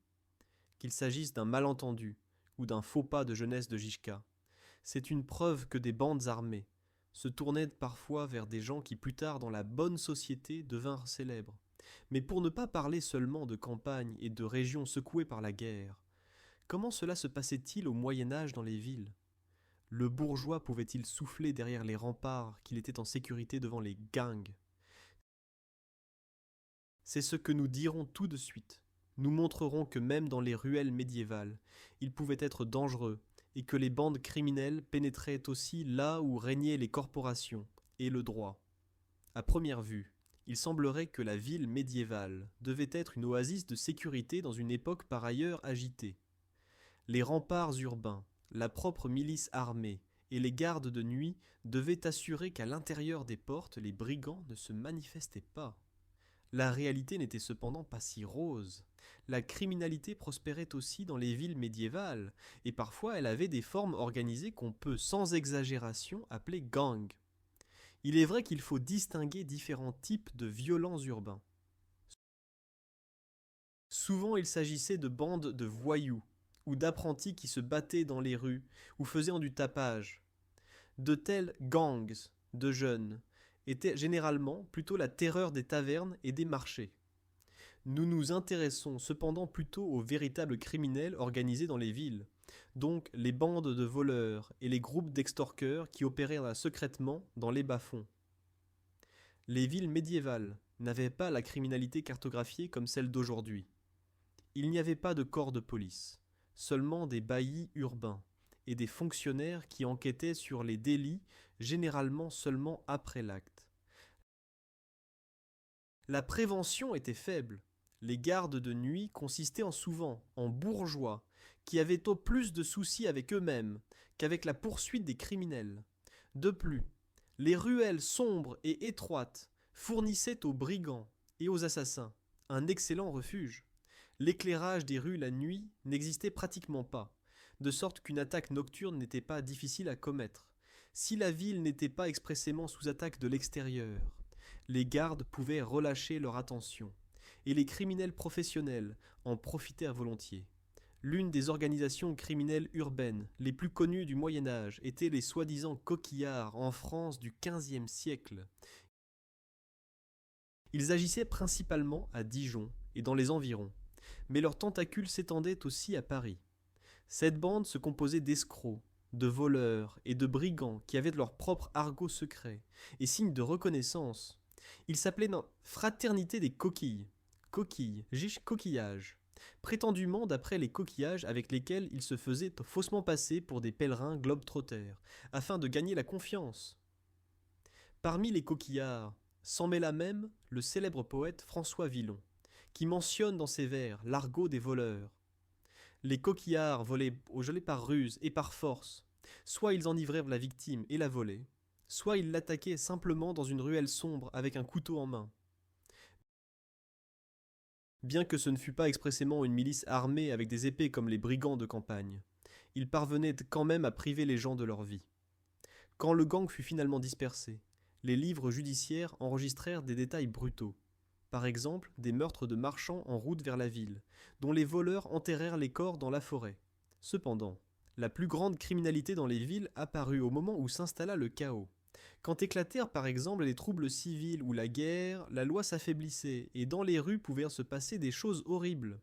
Qu'il s'agisse d'un malentendu ou d'un faux pas de jeunesse de Žižka, c'est une preuve que des bandes armées se tournaient parfois vers des gens qui plus tard dans la bonne société devinrent célèbres. Mais pour ne pas parler seulement de campagnes et de régions secouées par la guerre, comment cela se passait-il au Moyen Âge dans les villes ? Le bourgeois pouvait-il souffler derrière les remparts qu'il était en sécurité devant les gangs ? C'est ce que nous dirons tout de suite. Nous montrerons que même dans les ruelles médiévales, il pouvait être dangereux et que les bandes criminelles pénétraient aussi là où régnaient les corporations et le droit. À première vue, il semblerait que la ville médiévale devait être une oasis de sécurité dans une époque par ailleurs agitée. Les remparts urbains, la propre milice armée et les gardes de nuit devaient assurer qu'à l'intérieur des portes, les brigands ne se manifestaient pas. La réalité n'était cependant pas si rose. La criminalité prospérait aussi dans les villes médiévales, et parfois elle avait des formes organisées qu'on peut sans exagération appeler gangs. Il est vrai qu'il faut distinguer différents types de violents urbains. Souvent il s'agissait de bandes de voyous, ou d'apprentis qui se battaient dans les rues, ou faisaient du tapage. De tels gangs de jeunes étaient généralement plutôt la terreur des tavernes et des marchés. Nous nous intéressons cependant plutôt aux véritables criminels organisés dans les villes, donc les bandes de voleurs et les groupes d'extorqueurs qui opéraient secrètement dans les bas-fonds. Les villes médiévales n'avaient pas la criminalité cartographiée comme celle d'aujourd'hui. Il n'y avait pas de corps de police, seulement des baillis urbains et des fonctionnaires qui enquêtaient sur les délits, généralement seulement après l'acte. La prévention était faible. Les gardes de nuit consistaient souvent en bourgeois qui avaient au plus de soucis avec eux-mêmes qu'avec la poursuite des criminels. De plus, les ruelles sombres et étroites fournissaient aux brigands et aux assassins un excellent refuge. L'éclairage des rues la nuit n'existait pratiquement pas, de sorte qu'une attaque nocturne n'était pas difficile à commettre. Si la ville n'était pas expressément sous attaque de l'extérieur, les gardes pouvaient relâcher leur attention, et les criminels professionnels en profitèrent volontiers. L'une des organisations criminelles urbaines les plus connues du Moyen Âge était les soi-disant coquillards en France du XVe siècle. Ils agissaient principalement à Dijon et dans les environs, mais leurs tentacules s'étendaient aussi à Paris. Cette bande se composait d'escrocs, de voleurs et de brigands qui avaient leur propre argot secret et signe de reconnaissance. Ils s'appelaient Fraternité des coquilles, coquillage, prétendument d'après les coquillages avec lesquels ils se faisaient faussement passer pour des pèlerins globe-trotters, afin de gagner la confiance. Parmi les coquillards, s'en mêla même le célèbre poète François Villon, qui mentionne dans ses vers l'argot des voleurs. Les coquillards volaient par ruse et par force. Soit ils enivrèrent la victime et la volaient, soit ils l'attaquaient simplement dans une ruelle sombre avec un couteau en main. Bien que ce ne fût pas expressément une milice armée avec des épées comme les brigands de campagne, ils parvenaient quand même à priver les gens de leur vie. Quand le gang fut finalement dispersé, les livres judiciaires enregistrèrent des détails brutaux. Par exemple, des meurtres de marchands en route vers la ville, dont les voleurs enterrèrent les corps dans la forêt. Cependant, la plus grande criminalité dans les villes apparut au moment où s'installa le chaos. Quand éclatèrent par exemple les troubles civils ou la guerre, la loi s'affaiblissait et dans les rues pouvaient se passer des choses horribles.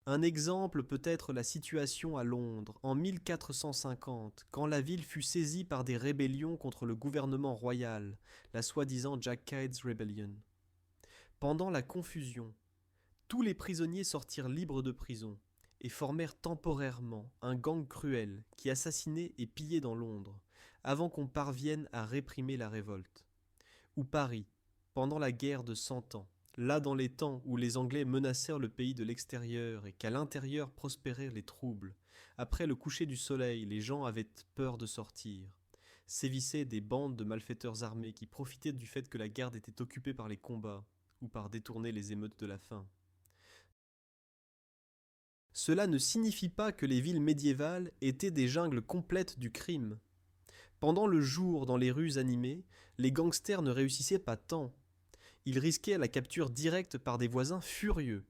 Un exemple peut être la situation à Londres en 1450, quand la ville fut saisie par des rébellions contre le gouvernement royal, la soi-disant Jacqides Rebellion. Pendant la confusion, tous les prisonniers sortirent libres de prison et formèrent temporairement un gang cruel qui assassinait et pillait dans Londres, avant qu'on parvienne à réprimer la révolte. Ou Paris, pendant la guerre de 100 ans, là dans les temps où les Anglais menacèrent le pays de l'extérieur et qu'à l'intérieur prospérèrent les troubles. Après le coucher du soleil, les gens avaient peur de sortir. Sévissaient des bandes de malfaiteurs armés qui profitaient du fait que la garde était occupée par les combats ou par détourner les émeutes de la faim. Cela ne signifie pas que les villes médiévales étaient des jungles complètes du crime. Pendant le jour, dans les rues animées, les gangsters ne réussissaient pas tant. Ils risquaient la capture directe par des voisins furieux.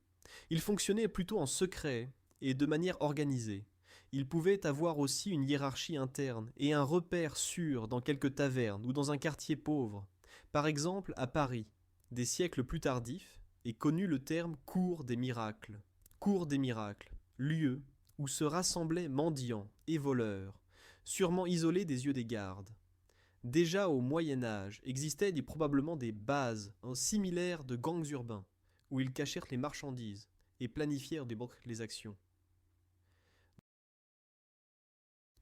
Ils fonctionnaient plutôt en secret et de manière organisée. Ils pouvaient avoir aussi une hiérarchie interne et un repère sûr dans quelques tavernes ou dans un quartier pauvre. Par exemple, à Paris, des siècles plus tardifs, est connu le terme cour des miracles. Cour des miracles, lieu où se rassemblaient mendiants et voleurs, sûrement isolés des yeux des gardes. Déjà au Moyen Âge existaient probablement des bases similaires de gangs urbains, où ils cachèrent les marchandises et planifièrent les actions.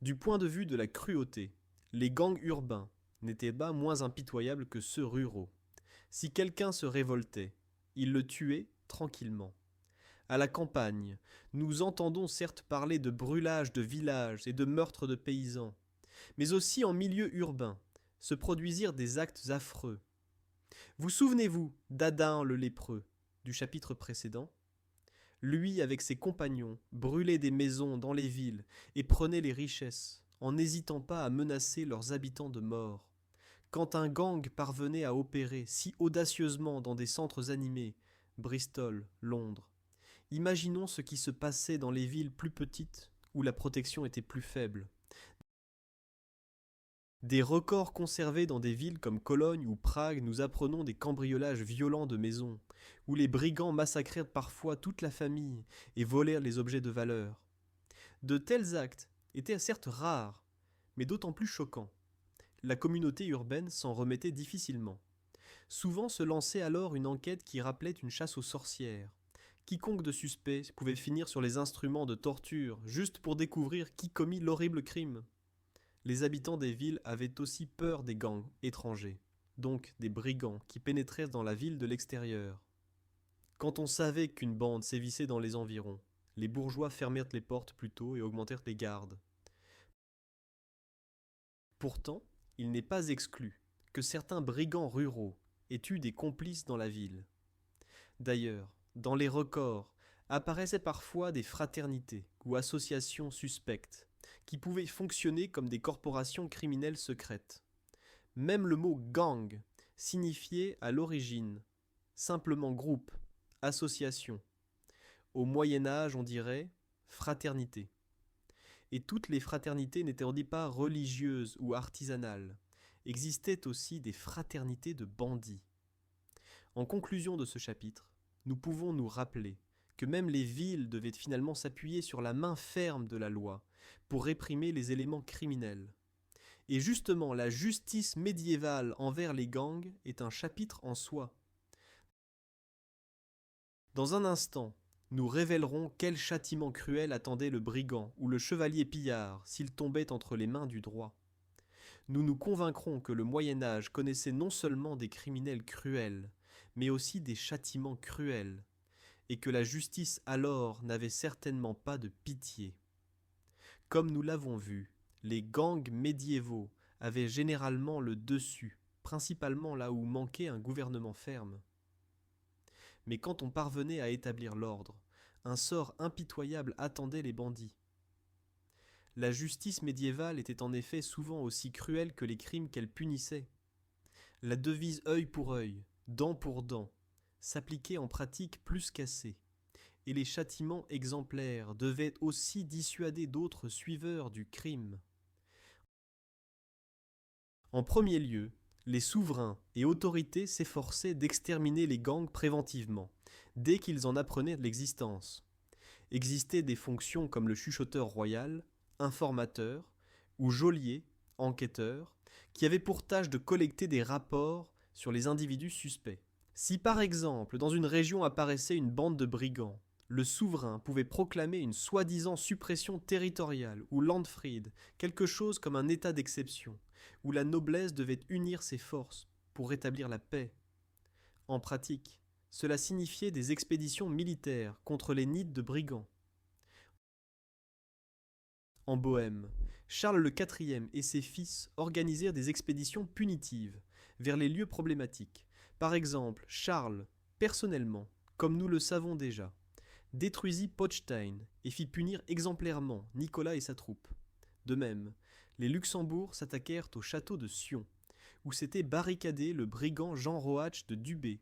Du point de vue de la cruauté, les gangs urbains n'étaient pas moins impitoyables que ceux ruraux. Si quelqu'un se révoltait, ils le tuaient tranquillement. À la campagne, nous entendons certes parler de brûlage de villages et de meurtres de paysans, mais aussi en milieu urbain se produisirent des actes affreux. Vous souvenez-vous d'Adam le lépreux, du chapitre précédent? Lui, avec ses compagnons, brûlait des maisons dans les villes et prenait les richesses, en n'hésitant pas à menacer leurs habitants de mort. Quand un gang parvenait à opérer si audacieusement dans des centres animés, Bristol, Londres, imaginons ce qui se passait dans les villes plus petites où la protection était plus faible. Des records conservés dans des villes comme Cologne ou Prague, nous apprenons des cambriolages violents de maisons, où les brigands massacrèrent parfois toute la famille et volèrent les objets de valeur. De tels actes étaient certes rares, mais d'autant plus choquants. La communauté urbaine s'en remettait difficilement. Souvent se lançait alors une enquête qui rappelait une chasse aux sorcières. Quiconque de suspect pouvait finir sur les instruments de torture, juste pour découvrir qui commit l'horrible crime. Les habitants des villes avaient aussi peur des gangs étrangers, donc des brigands qui pénétraient dans la ville de l'extérieur. Quand on savait qu'une bande sévissait dans les environs, les bourgeois fermèrent les portes plus tôt et augmentèrent les gardes. Pourtant, il n'est pas exclu que certains brigands ruraux aient eu des complices dans la ville. D'ailleurs, dans les records, apparaissaient parfois des fraternités ou associations suspectes, qui pouvaient fonctionner comme des corporations criminelles secrètes. Même le mot gang signifiait à l'origine simplement groupe, association. Au Moyen Âge, on dirait fraternité. Et toutes les fraternités n'étaient pas religieuses ou artisanales. Existaient aussi des fraternités de bandits. En conclusion de ce chapitre, nous pouvons nous rappeler que même les villes devaient finalement s'appuyer sur la main ferme de la loi pour réprimer les éléments criminels. Et justement, la justice médiévale envers les gangs est un chapitre en soi. Dans un instant, nous révélerons quel châtiment cruel attendait le brigand ou le chevalier pillard s'il tombait entre les mains du droit. Nous nous convaincrons que le Moyen Âge connaissait non seulement des criminels cruels, mais aussi des châtiments cruels, et que la justice alors n'avait certainement pas de pitié. Comme nous l'avons vu, les gangs médiévaux avaient généralement le dessus, principalement là où manquait un gouvernement ferme. Mais quand on parvenait à établir l'ordre, un sort impitoyable attendait les bandits. La justice médiévale était en effet souvent aussi cruelle que les crimes qu'elle punissait. La devise œil pour œil dent pour dent, s'appliquaient en pratique plus qu'assez, et les châtiments exemplaires devaient aussi dissuader d'autres suiveurs du crime. En premier lieu, les souverains et autorités s'efforçaient d'exterminer les gangs préventivement, dès qu'ils en apprenaient l'existence. Existaient des fonctions comme le chuchoteur royal, informateur, ou geôlier, enquêteur, qui avaient pour tâche de collecter des rapports sur les individus suspects. Si par exemple, dans une région apparaissait une bande de brigands, le souverain pouvait proclamer une soi-disant suppression territoriale ou Landfried, quelque chose comme un état d'exception, où la noblesse devait unir ses forces pour rétablir la paix. En pratique, cela signifiait des expéditions militaires contre les nids de brigands. En Bohême, Charles IV et ses fils organisèrent des expéditions punitives vers les lieux problématiques. Par exemple, Charles, personnellement, comme nous le savons déjà, détruisit Potsdam et fit punir exemplairement Nicolas et sa troupe. De même, les Luxembourg s'attaquèrent au château de Sion, où s'était barricadé le brigand Jean Roach de Dubé,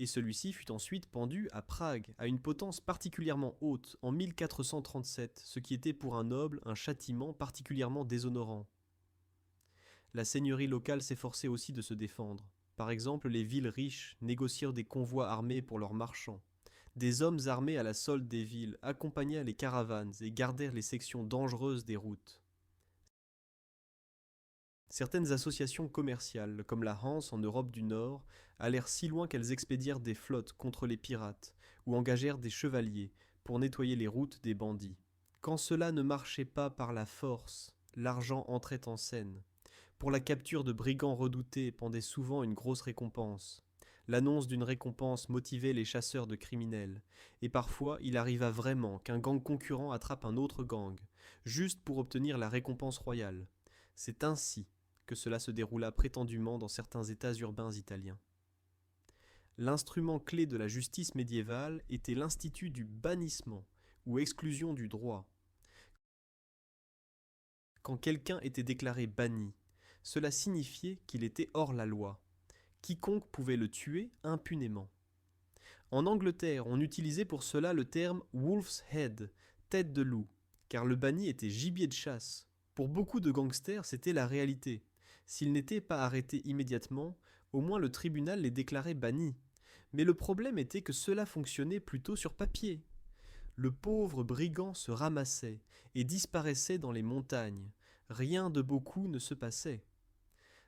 et celui-ci fut ensuite pendu à Prague, à une potence particulièrement haute, en 1437, ce qui était pour un noble un châtiment particulièrement déshonorant. La seigneurie locale s'efforçait aussi de se défendre. Par exemple, les villes riches négocièrent des convois armés pour leurs marchands. Des hommes armés à la solde des villes accompagnaient les caravanes et gardèrent les sections dangereuses des routes. Certaines associations commerciales, comme la Hanse en Europe du Nord, allèrent si loin qu'elles expédièrent des flottes contre les pirates ou engagèrent des chevaliers pour nettoyer les routes des bandits. Quand cela ne marchait pas par la force, l'argent entrait en scène. Pour la capture de brigands redoutés pendait souvent une grosse récompense. L'annonce d'une récompense motivait les chasseurs de criminels, et parfois il arriva vraiment qu'un gang concurrent attrape un autre gang, juste pour obtenir la récompense royale. C'est ainsi que cela se déroula prétendument dans certains états urbains italiens. L'instrument clé de la justice médiévale était l'institut du bannissement, ou exclusion du droit. Quand quelqu'un était déclaré banni, cela signifiait qu'il était hors la loi. Quiconque pouvait le tuer impunément. En Angleterre, on utilisait pour cela le terme wolf's head, tête de loup, car le banni était gibier de chasse. Pour beaucoup de gangsters, c'était la réalité. S'ils n'étaient pas arrêtés immédiatement, au moins le tribunal les déclarait bannis. Mais le problème était que cela fonctionnait plutôt sur papier. Le pauvre brigand se ramassait et disparaissait dans les montagnes. Rien de beaucoup ne se passait.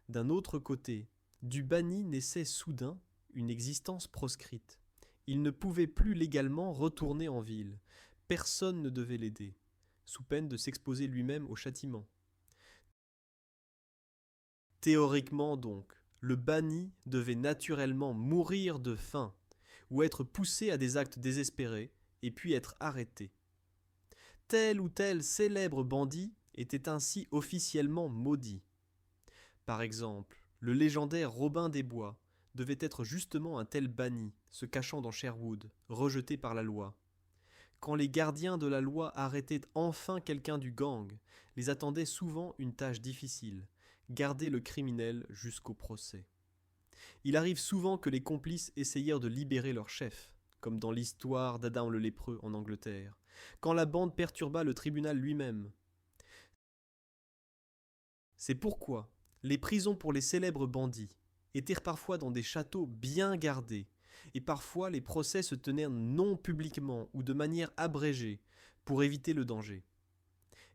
D'un autre côté, du banni naissait soudain une existence proscrite. Il ne pouvait plus légalement retourner en ville. Personne ne devait l'aider, sous peine de s'exposer lui-même au châtiment. Théoriquement donc, le banni devait naturellement mourir de faim, ou être poussé à des actes désespérés, et puis être arrêté. Tel ou tel célèbre bandit était ainsi officiellement maudit. Par exemple, le légendaire Robin des Bois devait être justement un tel banni, se cachant dans Sherwood, rejeté par la loi. Quand les gardiens de la loi arrêtaient enfin quelqu'un du gang, les attendait souvent une tâche difficile, garder le criminel jusqu'au procès. Il arrive souvent que les complices essayèrent de libérer leur chef, comme dans l'histoire d'Adam le lépreux en Angleterre, quand la bande perturba le tribunal lui-même. C'est pourquoi les prisons pour les célèbres bandits étaient parfois dans des châteaux bien gardés, et parfois les procès se tenaient non publiquement ou de manière abrégée pour éviter le danger.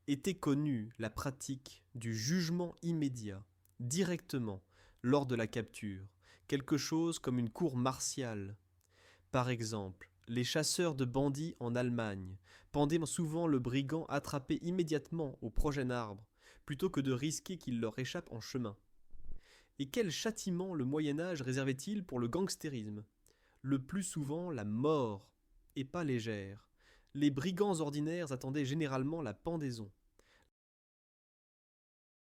Était connue la pratique du jugement immédiat, directement, lors de la capture, quelque chose comme une cour martiale. Par exemple, les chasseurs de bandits en Allemagne pendaient souvent le brigand attrapé immédiatement au prochain arbre, plutôt que de risquer qu'il leur échappe en chemin. Et quel châtiment le Moyen-Âge réservait-il pour le gangstérisme ? Le plus souvent la mort, et pas légère. Les brigands ordinaires attendaient généralement la pendaison.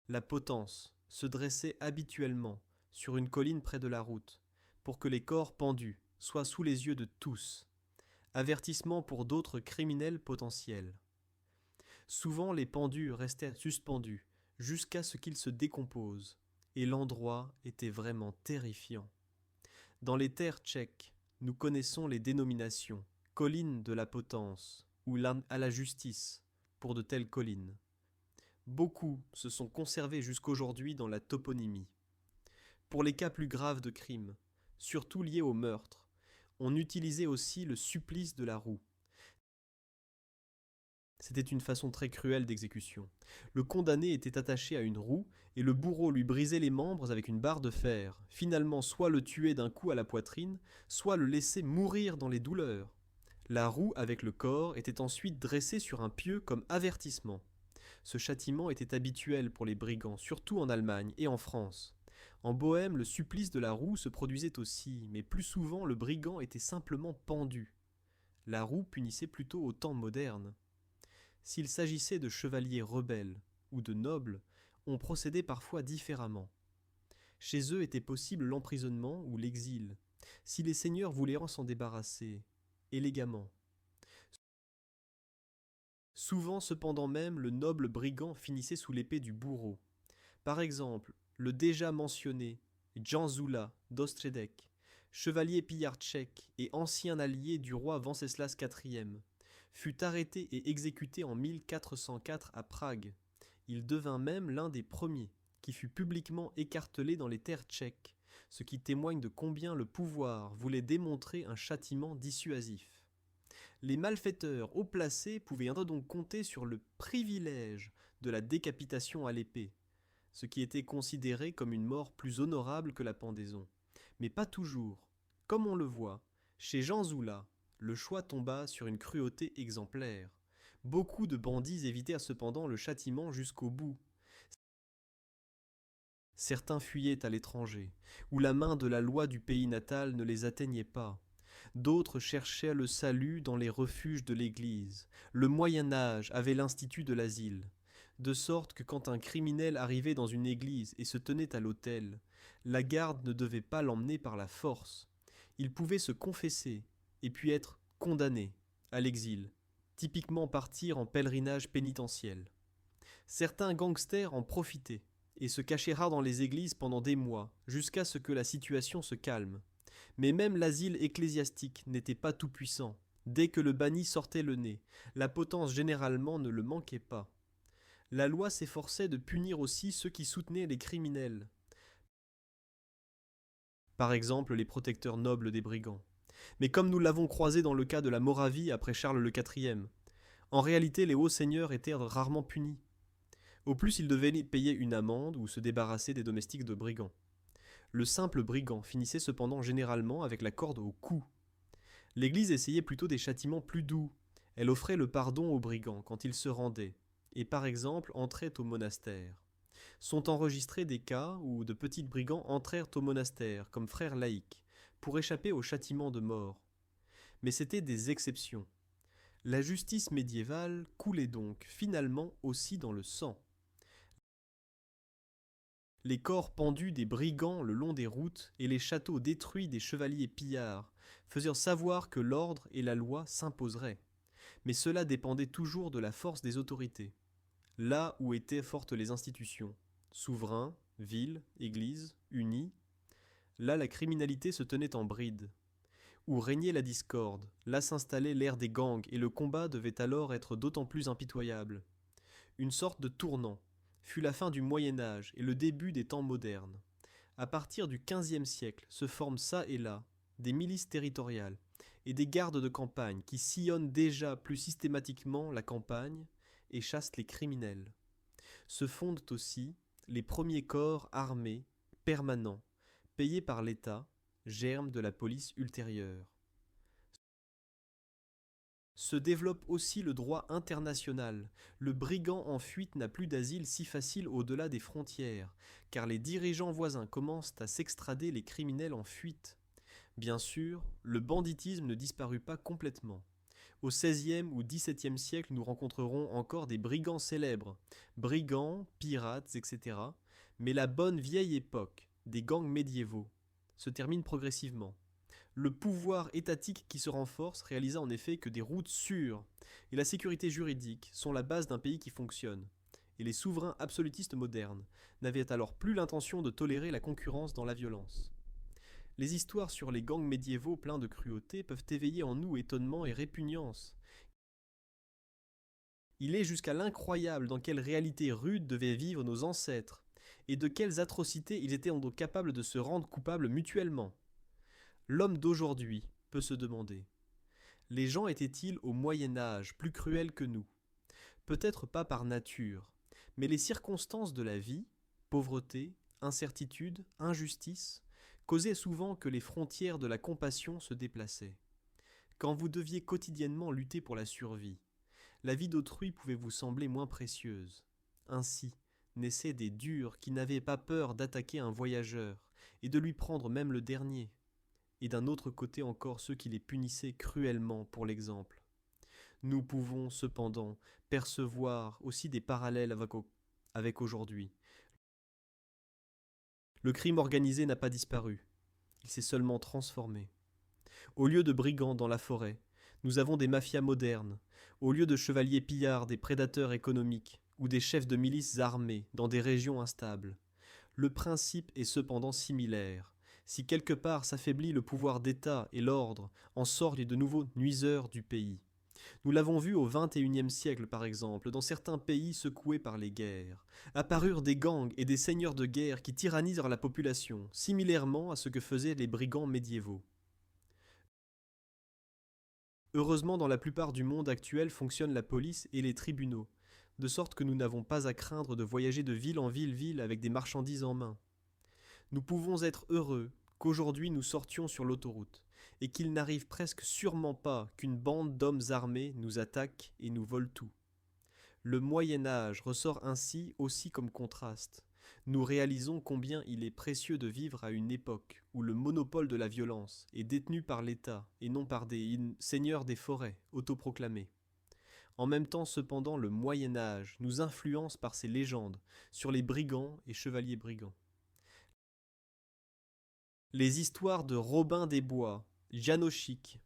La potence se dressait habituellement sur une colline près de la route, pour que les corps pendus soient sous les yeux de tous. Avertissement pour d'autres criminels potentiels. Souvent les pendus restaient suspendus jusqu'à ce qu'ils se décomposent, et l'endroit était vraiment terrifiant. Dans les terres tchèques, nous connaissons les dénominations collines de la potence ou à la justice pour de telles collines. Beaucoup se sont conservés jusqu'aujourd'hui dans la toponymie. Pour les cas plus graves de crimes, surtout liés au meurtre, on utilisait aussi le supplice de la roue. C'était une façon très cruelle d'exécution. Le condamné était attaché à une roue et le bourreau lui brisait les membres avec une barre de fer, finalement soit le tuer d'un coup à la poitrine, soit le laisser mourir dans les douleurs. La roue avec le corps était ensuite dressée sur un pieu comme avertissement. Ce châtiment était habituel pour les brigands, surtout en Allemagne et en France. En Bohême, le supplice de la roue se produisait aussi, mais plus souvent le brigand était simplement pendu. La roue punissait plutôt au temps moderne. S'il s'agissait de chevaliers rebelles ou de nobles, on procédait parfois différemment. Chez eux était possible l'emprisonnement ou l'exil, si les seigneurs voulaient s'en débarrasser, élégamment. Souvent cependant même le noble brigand finissait sous l'épée du bourreau. Par exemple, le déjà mentionné Jan Zula d'Ostředek, chevalier pillard tchèque et ancien allié du roi Venceslas IV, fut arrêté et exécuté en 1404 à Prague. Il devint même l'un des premiers qui fut publiquement écartelé dans les terres tchèques, ce qui témoigne de combien le pouvoir voulait démontrer un châtiment dissuasif. Les malfaiteurs haut placés pouvaient donc compter sur le privilège de la décapitation à l'épée, ce qui était considéré comme une mort plus honorable que la pendaison. Mais pas toujours. Comme on le voit, chez Jan Zula, le choix tomba sur une cruauté exemplaire. Beaucoup de bandits évitèrent cependant le châtiment jusqu'au bout. Certains fuyaient à l'étranger, où la main de la loi du pays natal ne les atteignait pas. D'autres cherchaient le salut dans les refuges de l'Église. Le Moyen Âge avait l'institut de l'asile, de sorte que quand un criminel arrivait dans une église et se tenait à l'autel, la garde ne devait pas l'emmener par la force. Il pouvait se confesser et puis être condamné à l'exil, typiquement partir en pèlerinage pénitentiel. Certains gangsters en profitaient et se cachaient rares dans les églises pendant des mois, jusqu'à ce que la situation se calme. Mais même l'asile ecclésiastique n'était pas tout-puissant. Dès que le banni sortait le nez, la potence généralement ne le manquait pas. La loi s'efforçait de punir aussi ceux qui soutenaient les criminels. Par exemple les protecteurs nobles des brigands. Mais comme nous l'avons croisé dans le cas de la Moravie après Charles le IV, en réalité les hauts seigneurs étaient rarement punis. Au plus ils devaient payer une amende ou se débarrasser des domestiques de brigands. Le simple brigand finissait cependant généralement avec la corde au cou. L'Église essayait plutôt des châtiments plus doux. Elle offrait le pardon aux brigands quand ils se rendaient, et par exemple entraient au monastère. Sont enregistrés des cas où de petits brigands entrèrent au monastère comme frères laïcs, pour échapper au châtiment de mort. Mais c'étaient des exceptions. La justice médiévale coulait donc finalement aussi dans le sang. Les corps pendus des brigands le long des routes et les châteaux détruits des chevaliers pillards faisaient savoir que l'ordre et la loi s'imposeraient. Mais cela dépendait toujours de la force des autorités. Là où étaient fortes les institutions, souverains, villes, églises, unis, là la criminalité se tenait en bride. Où régnait la discorde, là s'installait l'ère des gangs et le combat devait alors être d'autant plus impitoyable. Une sorte de tournant fut la fin du Moyen Âge et le début des temps modernes. À partir du XVe siècle se forment çà et là des milices territoriales et des gardes de campagne qui sillonnent déjà plus systématiquement la campagne et chassent les criminels. Se fondent aussi les premiers corps armés, permanents, payés par l'État, germe de la police ultérieure. Se développe aussi le droit international. Le brigand en fuite n'a plus d'asile si facile au-delà des frontières, car les dirigeants voisins commencent à s'extrader les criminels en fuite. Bien sûr, le banditisme ne disparut pas complètement. Au XVIe ou XVIIe siècle, nous rencontrerons encore des brigands célèbres, brigands, pirates, etc. Mais la bonne vieille époque, des gangs médiévaux, se termine progressivement. Le pouvoir étatique qui se renforce réalisa en effet que des routes sûres et la sécurité juridique sont la base d'un pays qui fonctionne, et les souverains absolutistes modernes n'avaient alors plus l'intention de tolérer la concurrence dans la violence. Les histoires sur les gangs médiévaux pleins de cruauté peuvent éveiller en nous étonnement et répugnance. Il est jusqu'à l'incroyable dans quelle réalité rude devaient vivre nos ancêtres, et de quelles atrocités ils étaient donc capables de se rendre coupables mutuellement. L'homme d'aujourd'hui peut se demander: les gens étaient-ils au Moyen Âge plus cruels que nous? Peut-être pas par nature, mais les circonstances de la vie, pauvreté, incertitude, injustice, causaient souvent que les frontières de la compassion se déplaçaient. Quand vous deviez quotidiennement lutter pour la survie, la vie d'autrui pouvait vous sembler moins précieuse. Ainsi naissaient des durs qui n'avaient pas peur d'attaquer un voyageur et de lui prendre même le dernier, et d'un autre côté encore ceux qui les punissaient cruellement pour l'exemple. Nous pouvons cependant percevoir aussi des parallèles avec aujourd'hui. Le crime organisé n'a pas disparu, il s'est seulement transformé. Au lieu de brigands dans la forêt, nous avons des mafias modernes. Au lieu de chevaliers pillards, des prédateurs économiques ou des chefs de milices armés dans des régions instables. Le principe est cependant similaire. Si quelque part s'affaiblit le pouvoir d'État et l'ordre, en sortent de nouveaux nuiseurs du pays. Nous l'avons vu au XXIe siècle par exemple, dans certains pays secoués par les guerres. Apparurent des gangs et des seigneurs de guerre qui tyrannisèrent la population, similairement à ce que faisaient les brigands médiévaux. Heureusement, dans la plupart du monde actuel fonctionnent la police et les tribunaux, de sorte que nous n'avons pas à craindre de voyager de ville en ville avec des marchandises en main. Nous pouvons être heureux qu'aujourd'hui nous sortions sur l'autoroute, et qu'il n'arrive presque sûrement pas qu'une bande d'hommes armés nous attaque et nous vole tout. Le Moyen Âge ressort ainsi aussi comme contraste. Nous réalisons combien il est précieux de vivre à une époque où le monopole de la violence est détenu par l'État et non par des seigneurs des forêts autoproclamés. En même temps, cependant, le Moyen Âge nous influence par ses légendes sur les brigands et chevaliers brigands. Les histoires de Robin des Bois, Janauschik,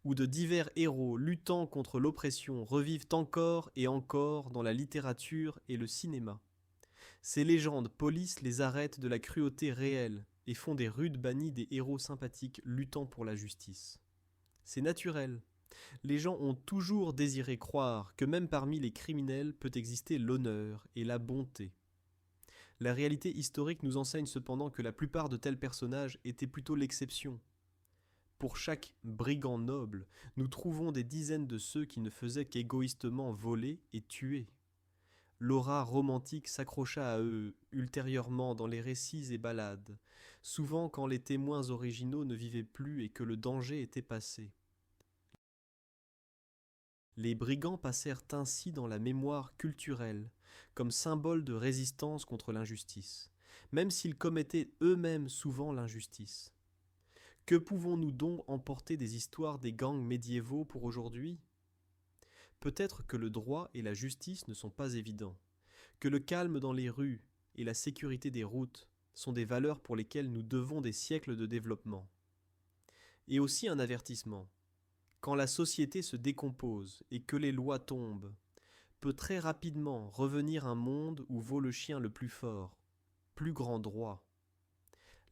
ou de divers héros luttant contre l'oppression revivent encore et encore dans la littérature et le cinéma. Ces légendes polissent les arêtes de la cruauté réelle et font des rudes bannis des héros sympathiques luttant pour la justice. C'est naturel. Les gens ont toujours désiré croire que même parmi les criminels peut exister l'honneur et la bonté. La réalité historique nous enseigne cependant que la plupart de tels personnages étaient plutôt l'exception. Pour chaque brigand noble, nous trouvons des dizaines de ceux qui ne faisaient qu'égoïstement voler et tuer. L'aura romantique s'accrocha à eux ultérieurement dans les récits et ballades, souvent quand les témoins originaux ne vivaient plus et que le danger était passé. Les brigands passèrent ainsi dans la mémoire culturelle, comme symbole de résistance contre l'injustice, même s'ils commettaient eux-mêmes souvent l'injustice. Que pouvons-nous donc emporter des histoires des gangs médiévaux pour aujourd'hui ? Peut-être que le droit et la justice ne sont pas évidents, que le calme dans les rues et la sécurité des routes sont des valeurs pour lesquelles nous devons des siècles de développement. Et aussi un avertissement. Quand la société se décompose et que les lois tombent, peut très rapidement revenir un monde où vaut le chien le plus fort, plus grand droit.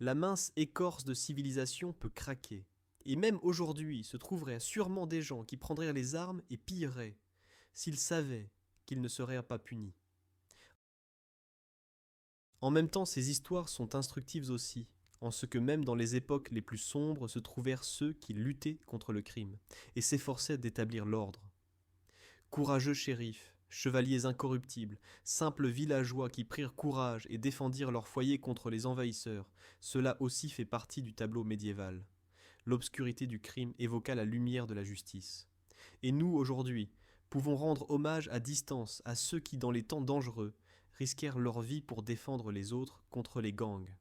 La mince écorce de civilisation peut craquer, et même aujourd'hui se trouveraient sûrement des gens qui prendraient les armes et pilleraient, s'ils savaient qu'ils ne seraient pas punis. En même temps, ces histoires sont instructives aussi, en ce que même dans les époques les plus sombres se trouvèrent ceux qui luttaient contre le crime, et s'efforçaient d'établir l'ordre. Courageux shérifs, chevaliers incorruptibles, simples villageois qui prirent courage et défendirent leur foyer contre les envahisseurs, cela aussi fait partie du tableau médiéval. L'obscurité du crime évoqua la lumière de la justice. Et nous, aujourd'hui, pouvons rendre hommage à distance à ceux qui, dans les temps dangereux, risquèrent leur vie pour défendre les autres contre les gangs.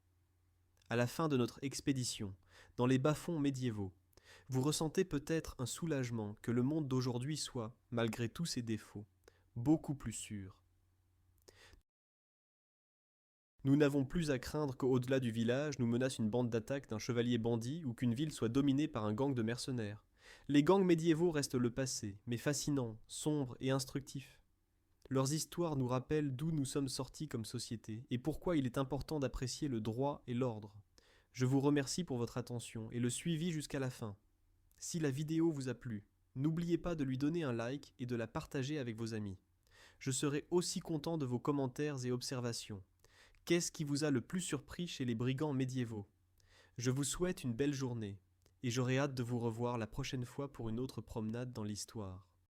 À la fin de notre expédition, dans les bas-fonds médiévaux, vous ressentez peut-être un soulagement que le monde d'aujourd'hui soit, malgré tous ses défauts, beaucoup plus sûr. Nous n'avons plus à craindre qu'au-delà du village nous menace une bande d'attaque d'un chevalier bandit ou qu'une ville soit dominée par un gang de mercenaires. Les gangs médiévaux restent le passé, mais fascinants, sombres et instructifs. Leurs histoires nous rappellent d'où nous sommes sortis comme société et pourquoi il est important d'apprécier le droit et l'ordre. Je vous remercie pour votre attention et le suivi jusqu'à la fin. Si la vidéo vous a plu, n'oubliez pas de lui donner un like et de la partager avec vos amis. Je serai aussi content de vos commentaires et observations. Qu'est-ce qui vous a le plus surpris chez les brigands médiévaux? Je vous souhaite une belle journée, et j'aurai hâte de vous revoir la prochaine fois pour une autre promenade dans l'histoire.